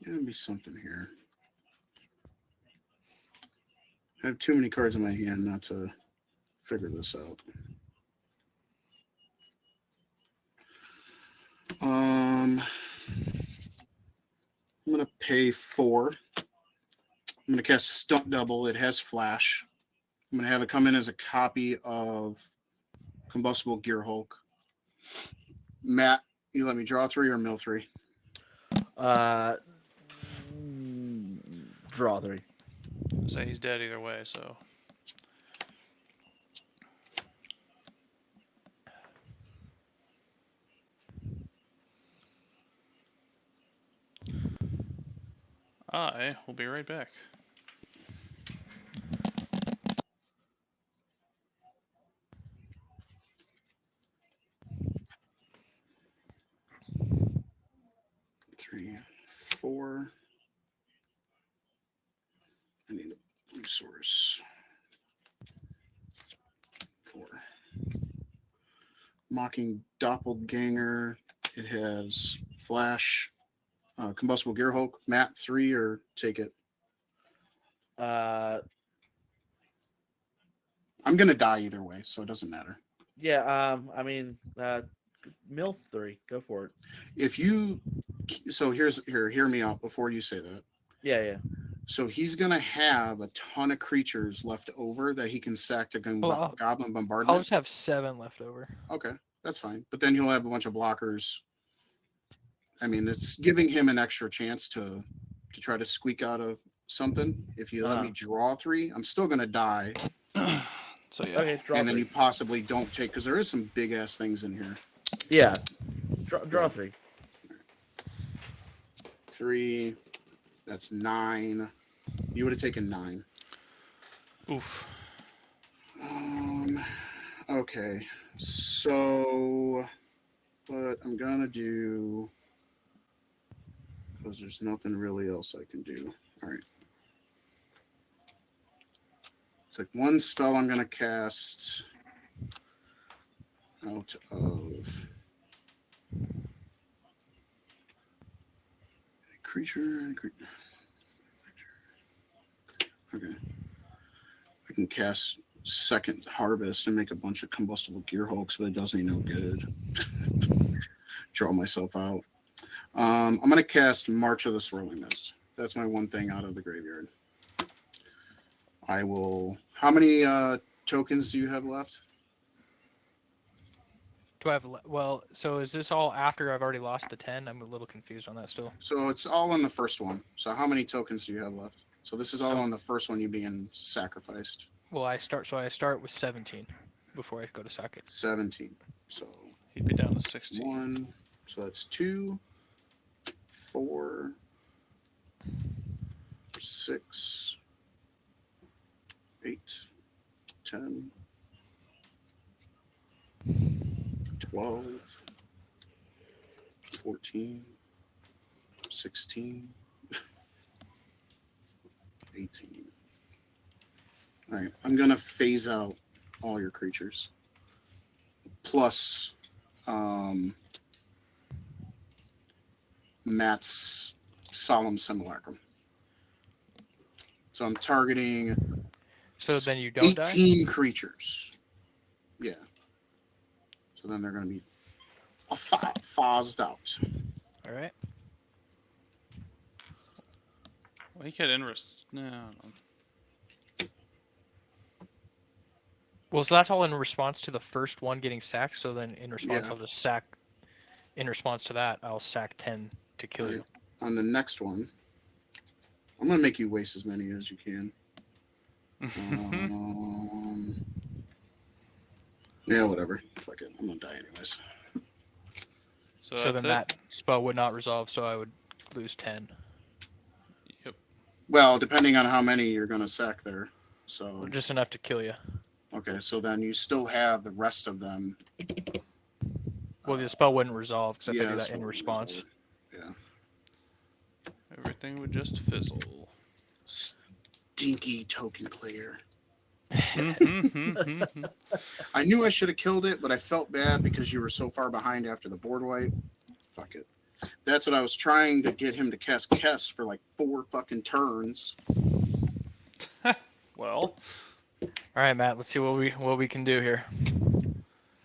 There'll be something here. I have too many cards in my hand not to figure this out. I'm gonna pay 4. I'm gonna cast Stunt Double. It has Flash. I'm gonna have it come in as a copy of Combustible Gearhulk. Matt, you let me draw 3 or mill 3? Draw 3. Say he's dead either way, so. I will be right back. Three, 4. I need a resource. 4. Mocking Doppelganger. It has Flash, Combustible Gearhulk. Matt, 3 or take it? Uh, I'm gonna die either way, so it doesn't matter. yeah. I mean, mill 3. Go for it. If you, so hear me out before you say that. Yeah. So he's gonna have a ton of creatures left over that he can sack to Well, goblin I'll bombardment. just have 7 left over. Okay, that's fine. But then he'll have a bunch of blockers. I mean, it's giving him an extra chance to try to squeak out of something. If you let me draw 3, I'm still gonna die. So yeah. Okay, draw And then 3. you possibly don't take because there is some big ass things in here. Yeah, draw 3. 3. That's 9. You would have taken 9. Oof. Okay. So what I'm gonna do, because there's nothing really else I can do. All right. It's like one spell I'm gonna cast out of creature. Okay. I can cast Second Harvest and make a bunch of combustible gear hulks, but it does me no good. Draw myself out. I'm going to cast March of the Swirling Mist. That's my one thing out of the graveyard. I will. How many tokens do you have left? Do I have? Well, so is this all after I've already lost the 10? I'm a little confused on that still. So it's all on the first one. So how many tokens do you have left? So this is all on the first one you being sacrificed. Well, I start with 17 before I go to sack it. 17. So He'd be down to 16. 1. So that's 2, 4, 6, 8, 10, 12, 14, 16, 18. All right, I'm going to phase out all your creatures. Plus Matt's Solemn Simulacrum. So I'm targeting So then you don't 18 die? creatures. Yeah. So then they're going to be phased out. All right. Well, he could no. Well, so that's all in response to the first one getting sacked. So then in response, Yeah. I'll just sack. In response to that, I'll sack 10 to kill you. On the next one, I'm going to make you waste as many as you can. Yeah, whatever. Fuck it. I'm going to die anyways. So then that spell would not resolve, so I would lose 10. Yep. Well, depending on how many you're going to sack there. So Just enough to kill you. okay, so then you still have the rest of them. Well, the spell wouldn't resolve because I Yeah, do that spell in wouldn't response. resolve. Yeah. Everything would just fizzle. Stinky token player. I knew I should have killed it, but I felt bad because you were so far behind after the board wipe. Fuck it. That's what I was trying to get him to cast Kess for like 4 fucking turns. Well. All right, Matt. Let's see what we can do here.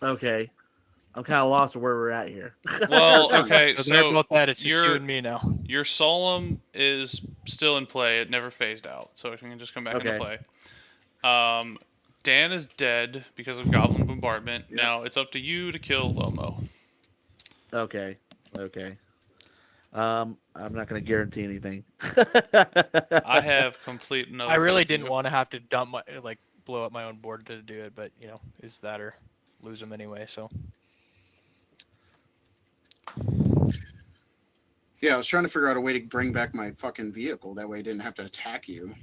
Okay. I'm kind of lost of where we're at here. Well, okay, So they're so both dead. It's just you and me now. your Solemn is still in play. It never phased out, so it can just come back into play. Dan is dead because of Goblin Bombardment. Yep. Now it's up to you to kill Lomo. Okay. I'm not going to guarantee anything. I have complete another. I really faith in didn't you. want to have to blow up my own board to do it, but is that or lose them anyway. So Yeah, I was trying to figure out a way to bring back my fucking vehicle. That way I didn't have to attack you.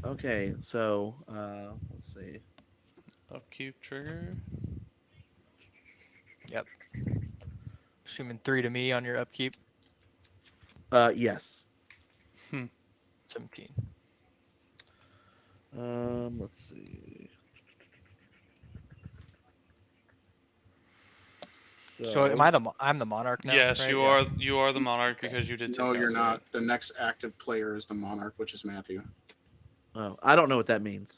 Okay, so let's see. Upkeep trigger. yep. Assuming 3 to me on your upkeep. Yes. 17. Let's see. So am I'm the monarch now? Yes, right? you are the monarch because you did. No, take you're out not. The next active player is the monarch, which is Matthew. Oh, I don't know what that means.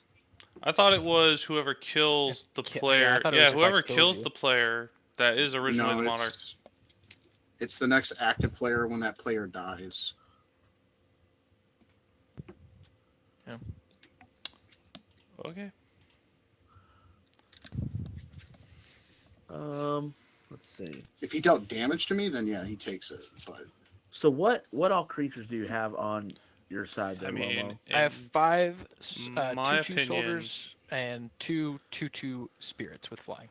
I thought it was whoever kills the Yeah, I player. thought it was if I whoever killed kills you. the player that is originally No, the monarch. it's It's the next active player when that player dies. Okay. Let's see. If he dealt damage to me, then yeah, he takes it. But So what all creatures do you have on your side there, I mean, Lomo? I have in 5 my 2/2 soldiers and 2 2/2 spirits with flying.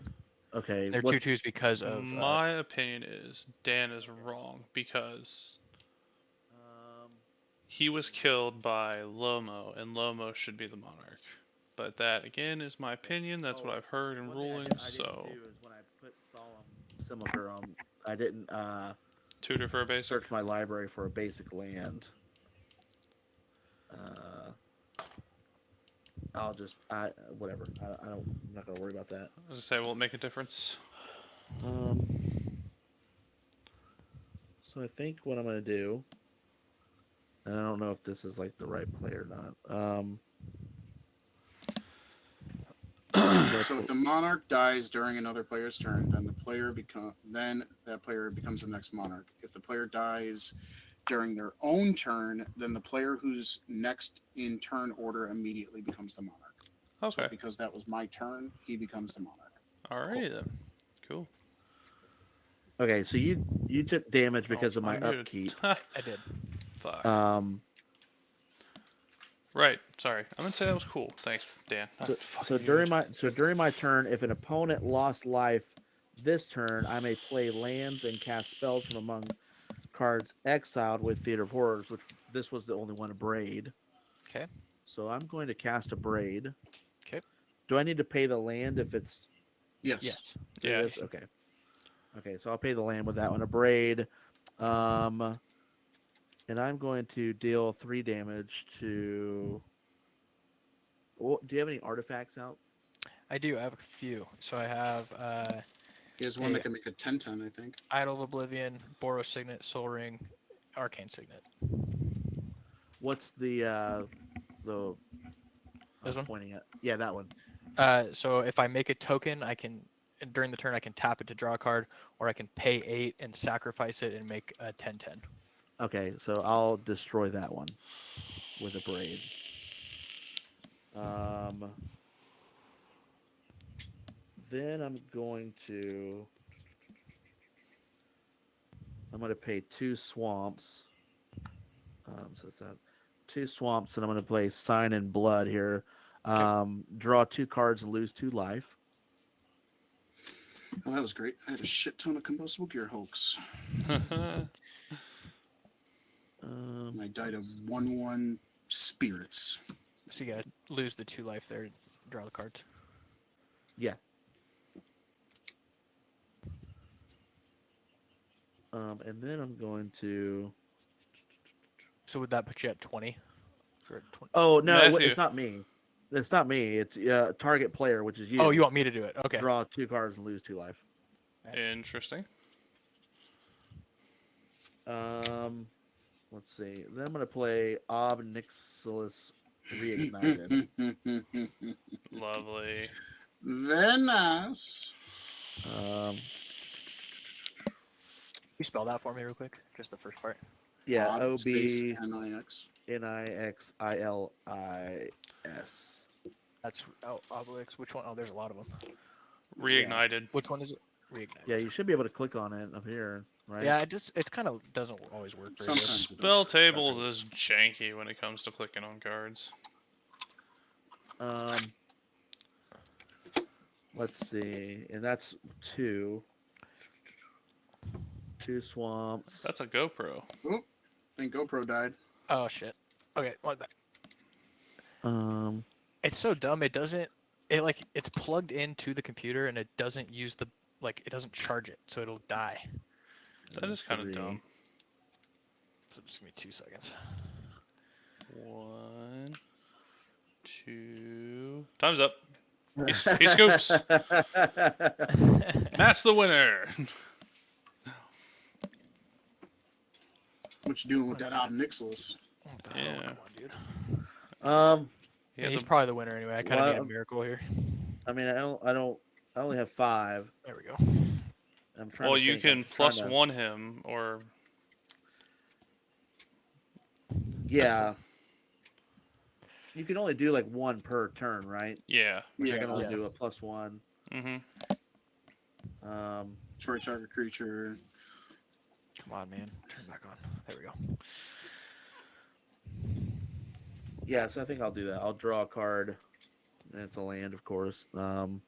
Okay, They're what 2/2s because of my opinion is Dan is wrong because he was killed by Lomo, and Lomo should be the monarch. But that again is my opinion. That's what I've heard in one thing rulings. I So didn't do is when I put Solemn Simulacre on, I didn't tutor for a basic. search my library for a basic land. I'll just whatever. I don't. I'm not gonna worry about that. I was gonna say, will it make a difference? So I think what I'm gonna do, and I don't know if this is like the right play or not. so if the monarch dies during another player's turn, then that player becomes the next monarch. If the player dies during their own turn, then the player who's next in turn order immediately becomes the monarch. Okay. So because that was my turn, he becomes the monarch. Alrighty then. Cool. Okay, so you took damage because of my I'm muted. upkeep. I did. Fuck. Right. Sorry. I'm gonna say that was cool. Thanks, Dan. So during my turn, if an opponent lost life this turn, I may play lands and cast spells from among cards exiled with Theater of Horrors, which this was the only one, a Braid. Okay. So I'm going to cast a Braid. Okay. Do I need to pay the land if it's Yes. Yes. Yeah. Okay. Okay, so I'll pay the land with that one, a Braid. And I'm going to deal 3 damage to. Oh, do you have any artifacts out? I do. I have a few. So I have He has one that can make a 10/10, I think. Idol of Oblivion, Boros Signet, Soul Ring, Arcane Signet. What's the This one? pointing at? Yeah, that one. So if I make a token, I can during the turn I can tap it to draw a card, or I can pay 8 and sacrifice it and make a 10/10. Okay, so I'll destroy that one with a Braid. Then I'm going to pay 2 swamps. So it's that 2 swamps, and I'm going to play Sign in Blood here. Draw 2 cards and lose 2 life. Oh, that was great. I had a shit ton of combustible gear hulks. I died of 1/1 spirits. So you gotta lose the 2 life there, draw the cards. Yeah. And then I'm going to. So would that put you at 20? Oh no, Matthew. it's not me. It's not me. It's target player, which is you. Oh, you want me to do it? Okay. Draw 2 cards and lose 2 life. Interesting. Let's see. Then I'm gonna play Ob Nixilis Reignited. Lovely. Very nice. You spell that for me real quick? Just the first part. Yeah, Odd space OB NIX. NIXILIS. That's Obelix. Which one? Oh, there's a lot of them. Reignited. Which one is it? Reignite. Yeah, you should be able to click on it up here, right? Yeah, it kind of doesn't always work. Very good. Sometimes it Spell does. tables is janky when it comes to clicking on cards. Let's see, and that's 2 swamps. That's a GoPro. Oh, I think GoPro died. Oh shit. Okay, what the? It's so dumb. It doesn't. It's plugged into the computer and it doesn't use it doesn't charge it, so it'll die. That is kind of 3. dumb. So just give me 2 seconds. 1, 2. Time's up. He scoops. Matt's the winner. What you doing with that Ob Nixilis? Yeah. Come on, dude. He has He's a probably the winner anyway. I kind of need a miracle here. I mean, I only have 5. There we go. I'm trying Well, to you think. I'm can just trying plus to- one him, or Yeah. You can only do like one per turn, right? yeah. Like I can only Yeah. do a +1. Mhm. Destroy target creature. Come on, man. Turn back on. There we go. Yeah, so I think I'll do that. I'll draw a card. And it's a land, of course. +1.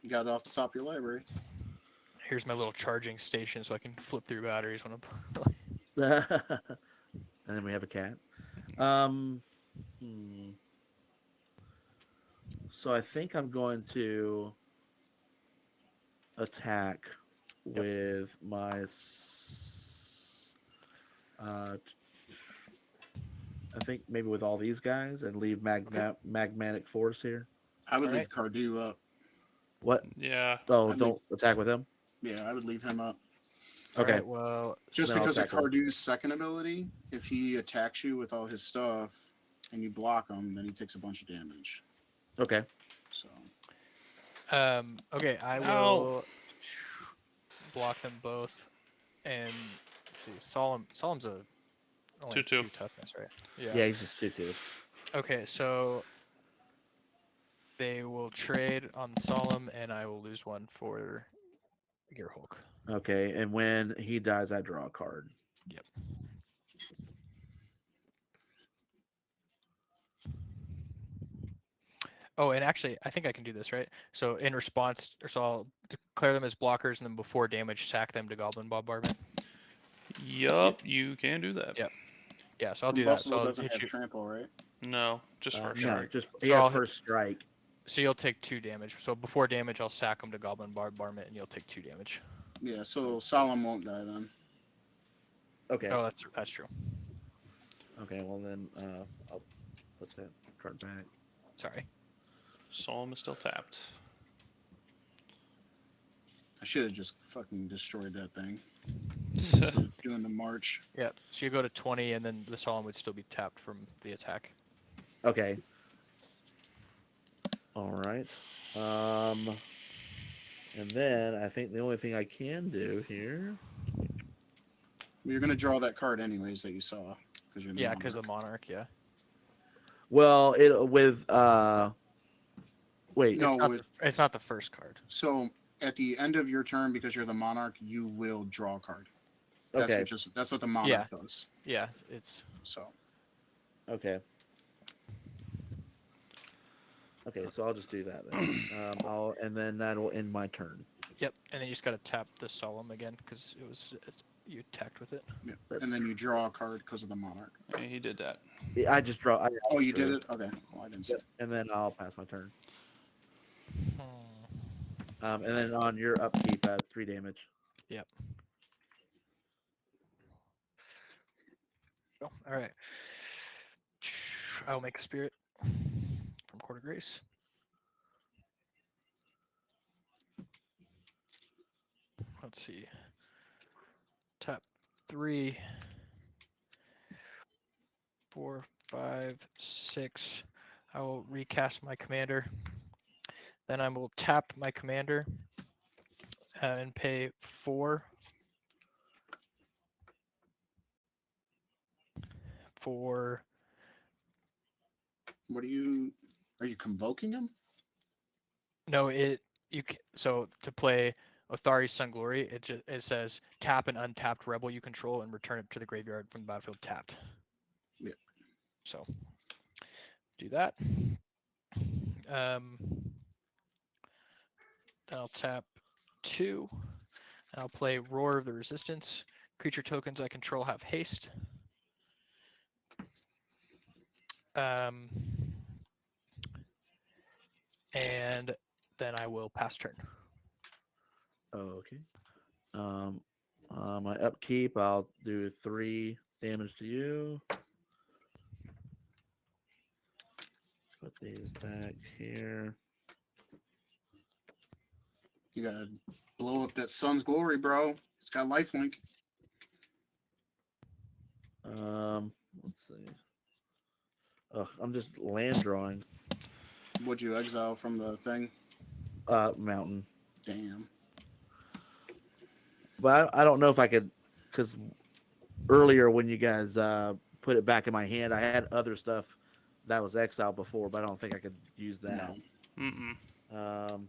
You got it off the top of your library. Here's my little charging station so I can flip through batteries when I'm. And then we have a cat. So I think I'm going to attack with my. I think maybe with all these guys and leave magmatic force here. I would All leave Cardew up. What? Yeah. Oh, I'd don't attack with him. Yeah, I would leave him up. All Okay. right, well, Just then I'll because of attack him. Cardew's second ability, if he attacks you with all his stuff and you block him, then he takes a bunch of damage. Okay. So okay, I Ow. will block them both, and let's see, Solemn's a only 2-2. 2 toughness, right? Yeah, he's just 2/2. Okay, so they will trade on Solemn, and I will lose one for Gearhulk. Okay, and when he dies, I draw a card. Yep. Oh, and actually, I think I can do this, right? So in response, so I'll declare them as blockers, and then before damage, sack them to Goblin Bombardment. Yup, you can do that. Yep. Yeah, so I'll do that. So Combustible I'll doesn't hit have you. trample, right? No, just first No, strike. just So he has I'll hit- first strike. So you'll take 2 damage. So before damage, I'll sack them to Goblin Bombardment, and you'll take 2 damage. Yeah, so Solemn won't die then. Okay. Oh, that's true. Okay. Well then, I'll put that card back. Sorry. Solemn is still tapped. I should have just fucking destroyed that thing. Instead of doing the march. Yeah. So you go to 20, and then the Solemn would still be tapped from the attack. Okay. All right. And then I think the only thing I can do here. You're gonna draw that card anyways that you saw because you're the Yeah, because monarch. the Monarch. Yeah. Well, it with wait. No, It's not the first card. So at the end of your turn, because you're the monarch, you will draw a card. That's Okay. that's what the monarch does. Yeah, it's So Okay. Okay, so I'll just do that then. And then that'll end my turn. yep. And then you just gotta tap the Solemn again because you attacked with it. yeah. That's And then you draw a card because of the monarch. And he did that. I just draw. Oh, you did it? Okay. Well, I didn't see. Yep, and then I'll pass my turn. Hmm. And then on your upkeep, 3 damage. Yep. Oh, all right. I'll make a spirit from Court of Grace. Let's see. Tap 3, 4, 5, 6. I will recast my commander. Then I will tap my commander and pay 4 for. What are you convoking him? No, so to play Othari's Sun Glory, it says tap an untapped rebel you control and return it to the graveyard from the battlefield tapped. Yeah. So do that. Then I'll tap 2. And I'll play Roar of the Resistance. Creature tokens I control have haste. And then I will pass turn. Oh, okay. My upkeep, I'll do 3 damage to you. Put these back here. You gotta blow up that Sun's Glory, bro. It's got lifelink. Let's see. Ugh, I'm just land drawing. Would you exile from the thing? Mountain. Damn. But I don't know if I could, because earlier when you guys put it back in my hand, I had other stuff that was exiled before, but I don't think I could use that. No. Mm-mm.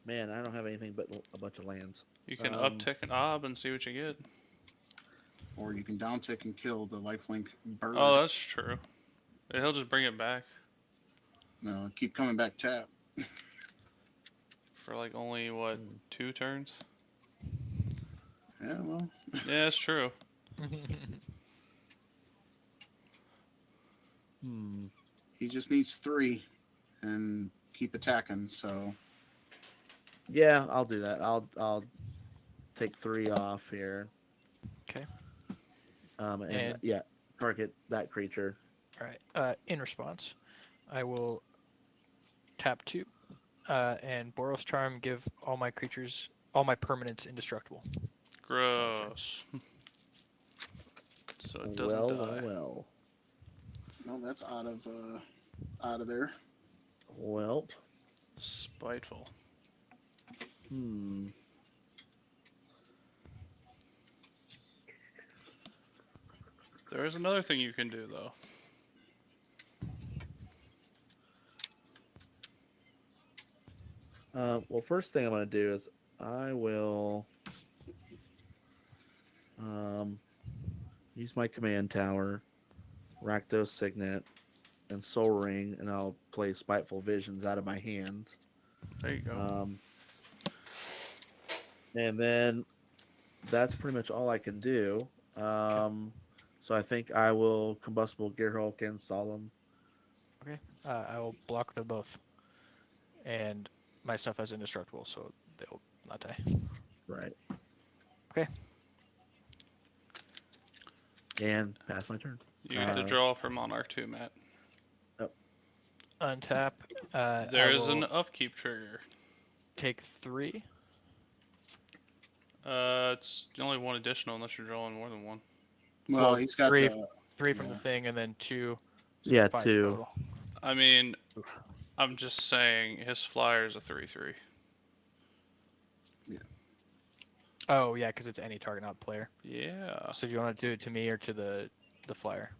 Man, I don't have anything but a bunch of lands. You can uptick an ob and see what you get. Or you can downtick and kill the lifelink bird. Oh, that's true. He'll just bring it back No, keep coming back tap. for like only, what, 2 turns? Yeah, well, Yeah, that's true. he just needs 3 and keep attacking. So Yeah, I'll do that. I'll take 3 off here. Okay. And yeah, target that creature. All right. In response, I will tap 2, and Boros Charm, give all my permanents indestructible. Gross. So it doesn't die. Well. no, that's out of there. Well. Spiteful. There is another thing you can do, though. Well, first thing I'm going to do is I will use my command tower, Rakdos Signet, and Soul Ring, and I'll play Spiteful Visions out of my hand. There you go. And then that's pretty much all I can do. So I think I will Combustible Gearhulk and Solemn. Okay. I will block them both, and my stuff has indestructible, so they'll not die. Right. Okay. And pass my turn. You get to draw for Monarch too, Matt. Untap. There is an upkeep trigger. Take 3. It's only 1 additional unless you're drawing more than 1. Well, he's got 3 the 3 from the thing, and then 2. So Yeah, 5 2. total. I mean, I'm just saying his flyer is a 3/3. Oh yeah, because it's any target, not player. Yeah. So do you want to do it to me or to the flyer?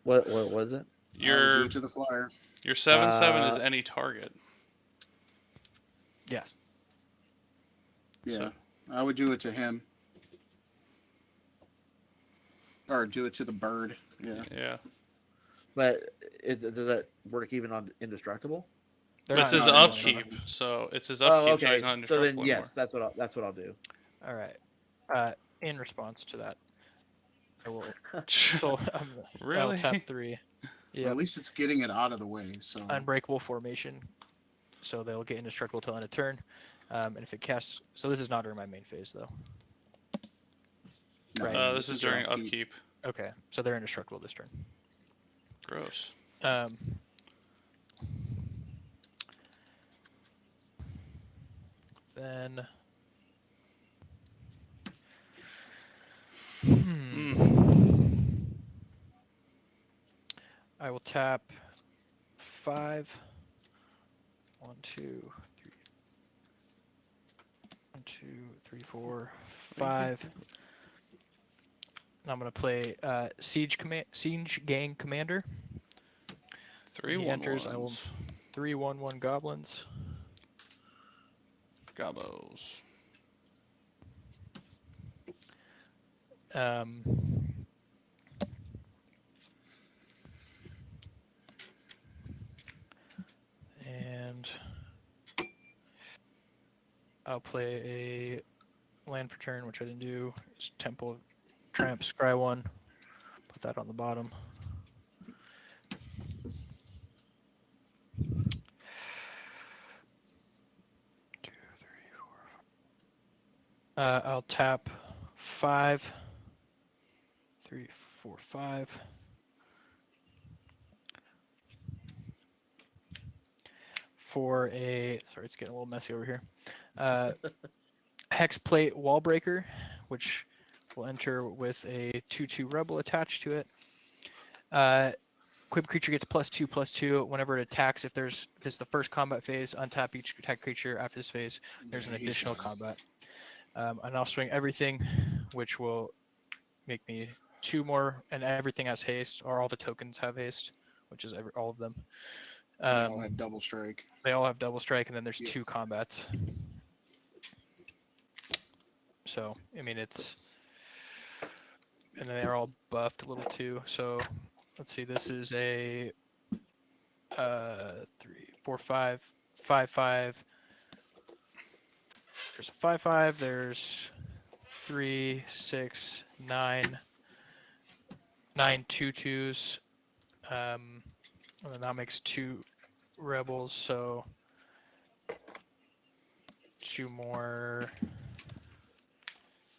What was it? I would do it to the flyer. Your 7/7 is any target. Yes. Yeah, So- I would do it to him. Or do it to the bird. Yeah. Yeah. But does that work even on Indestructible? They're It's not his indestructible. upkeep, so it's his Oh, upkeep, so okay. he's not So indestructible then, yes, anymore. that's what I'll do. All right. In response to that, I will. So I'll Really? tap 3. Well, Yeah. at least it's getting it out of the way. So Unbreakable formation, so they'll get indestructible till end of turn. And if it casts, so this is not during my main phase though. no, Right. This is during upkeep. Okay, so they're indestructible this turn. Gross. Then. I will tap 5. 1, 2, 3. 1, 2, 3, 4, 5. And I'm gonna play Siege Gang Commander. 3 He 1 enters, I will 1s. 3/1/1 goblins. Gobos. And I'll play a land for turn, which I didn't do. It's Temple Tramp Scry 1. Put that on the bottom. I'll tap 5, 3, 4, 5. For a, sorry, it's getting a little messy over here. Hexplate Wallbreaker, which will enter with a 2/2 Rebel attached to it. equipped creature gets +2/+2 whenever it attacks. If it's the first combat phase, untap each attack creature after this phase. There's an Yeah, he's additional got it. combat. And I'll swing everything, which will make me 2 more, and everything has haste, or all the tokens have haste, which is all of them. They all have double strike. They all have double strike, and then there's Yeah. 2 combats. So I mean it's, and then they're all buffed a little too. So let's see, this is a 3, 4, 5, 5, 5. There's a 5, 5. There's 3, 6, 9, 9 2/2s. And then that makes 2 rebels. So 2 more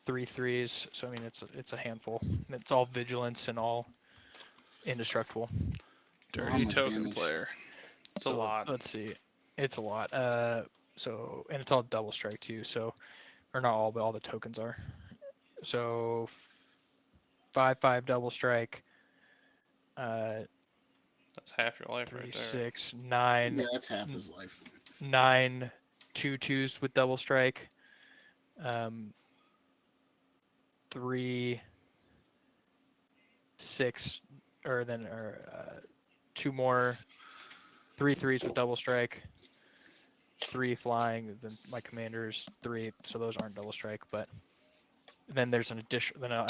3 3s. So I mean it's a handful. It's all vigilance and all indestructible. Dirty much token damage? player. It's a So, lot. Let's see. It's a lot. So, and it's all double strike too. So, or not all, but all the tokens are. So 5 5 double strike. That's half your life 3 right there. 6 9 Yeah, that's half his life. 9 2/2s with double strike. 3 6 or 2 more 3 3s with double strike. 3 flying. Then my commander's 3, so those aren't double strike. But then there's an addition. Then I'll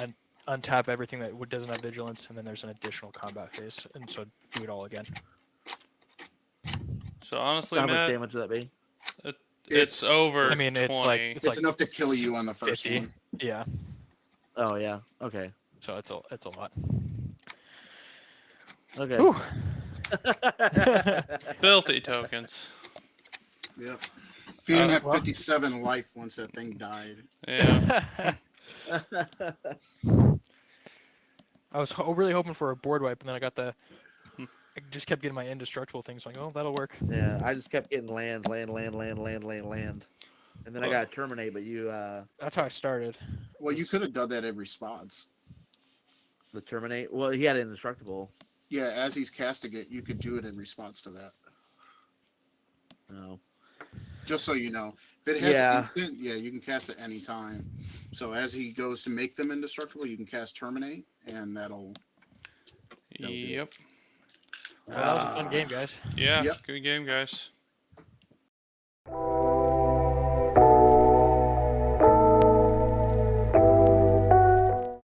untap everything that doesn't have vigilance, and then there's an additional combat phase, and so do it all again. So honestly, So how much Matt, damage would that be? it's over. I mean, 20. it's like It's enough to kill you on the first 50. one. Yeah, Oh yeah. Okay. so it's a lot. Okay. Whew. Filthy tokens. Yep. If you didn't have well- 57 life once that thing died. Yeah. I was really hoping for a board wipe, and then I got I just kept getting my indestructible things. Like, oh, that'll work. Yeah, I just kept getting land, and then I got to terminate. But you, That's how I started. Well, you could have done that every spots. the terminate. Well, he had indestructible. Yeah, as he's casting it, you could do it in response to that. No. Just so you know. If it has Yeah. instant, yeah, you can cast it any time. So as he goes to make them indestructible, you can cast terminate, and that'll Yep. Well, that was a fun game, guys. Yeah. Yep. Good game, guys.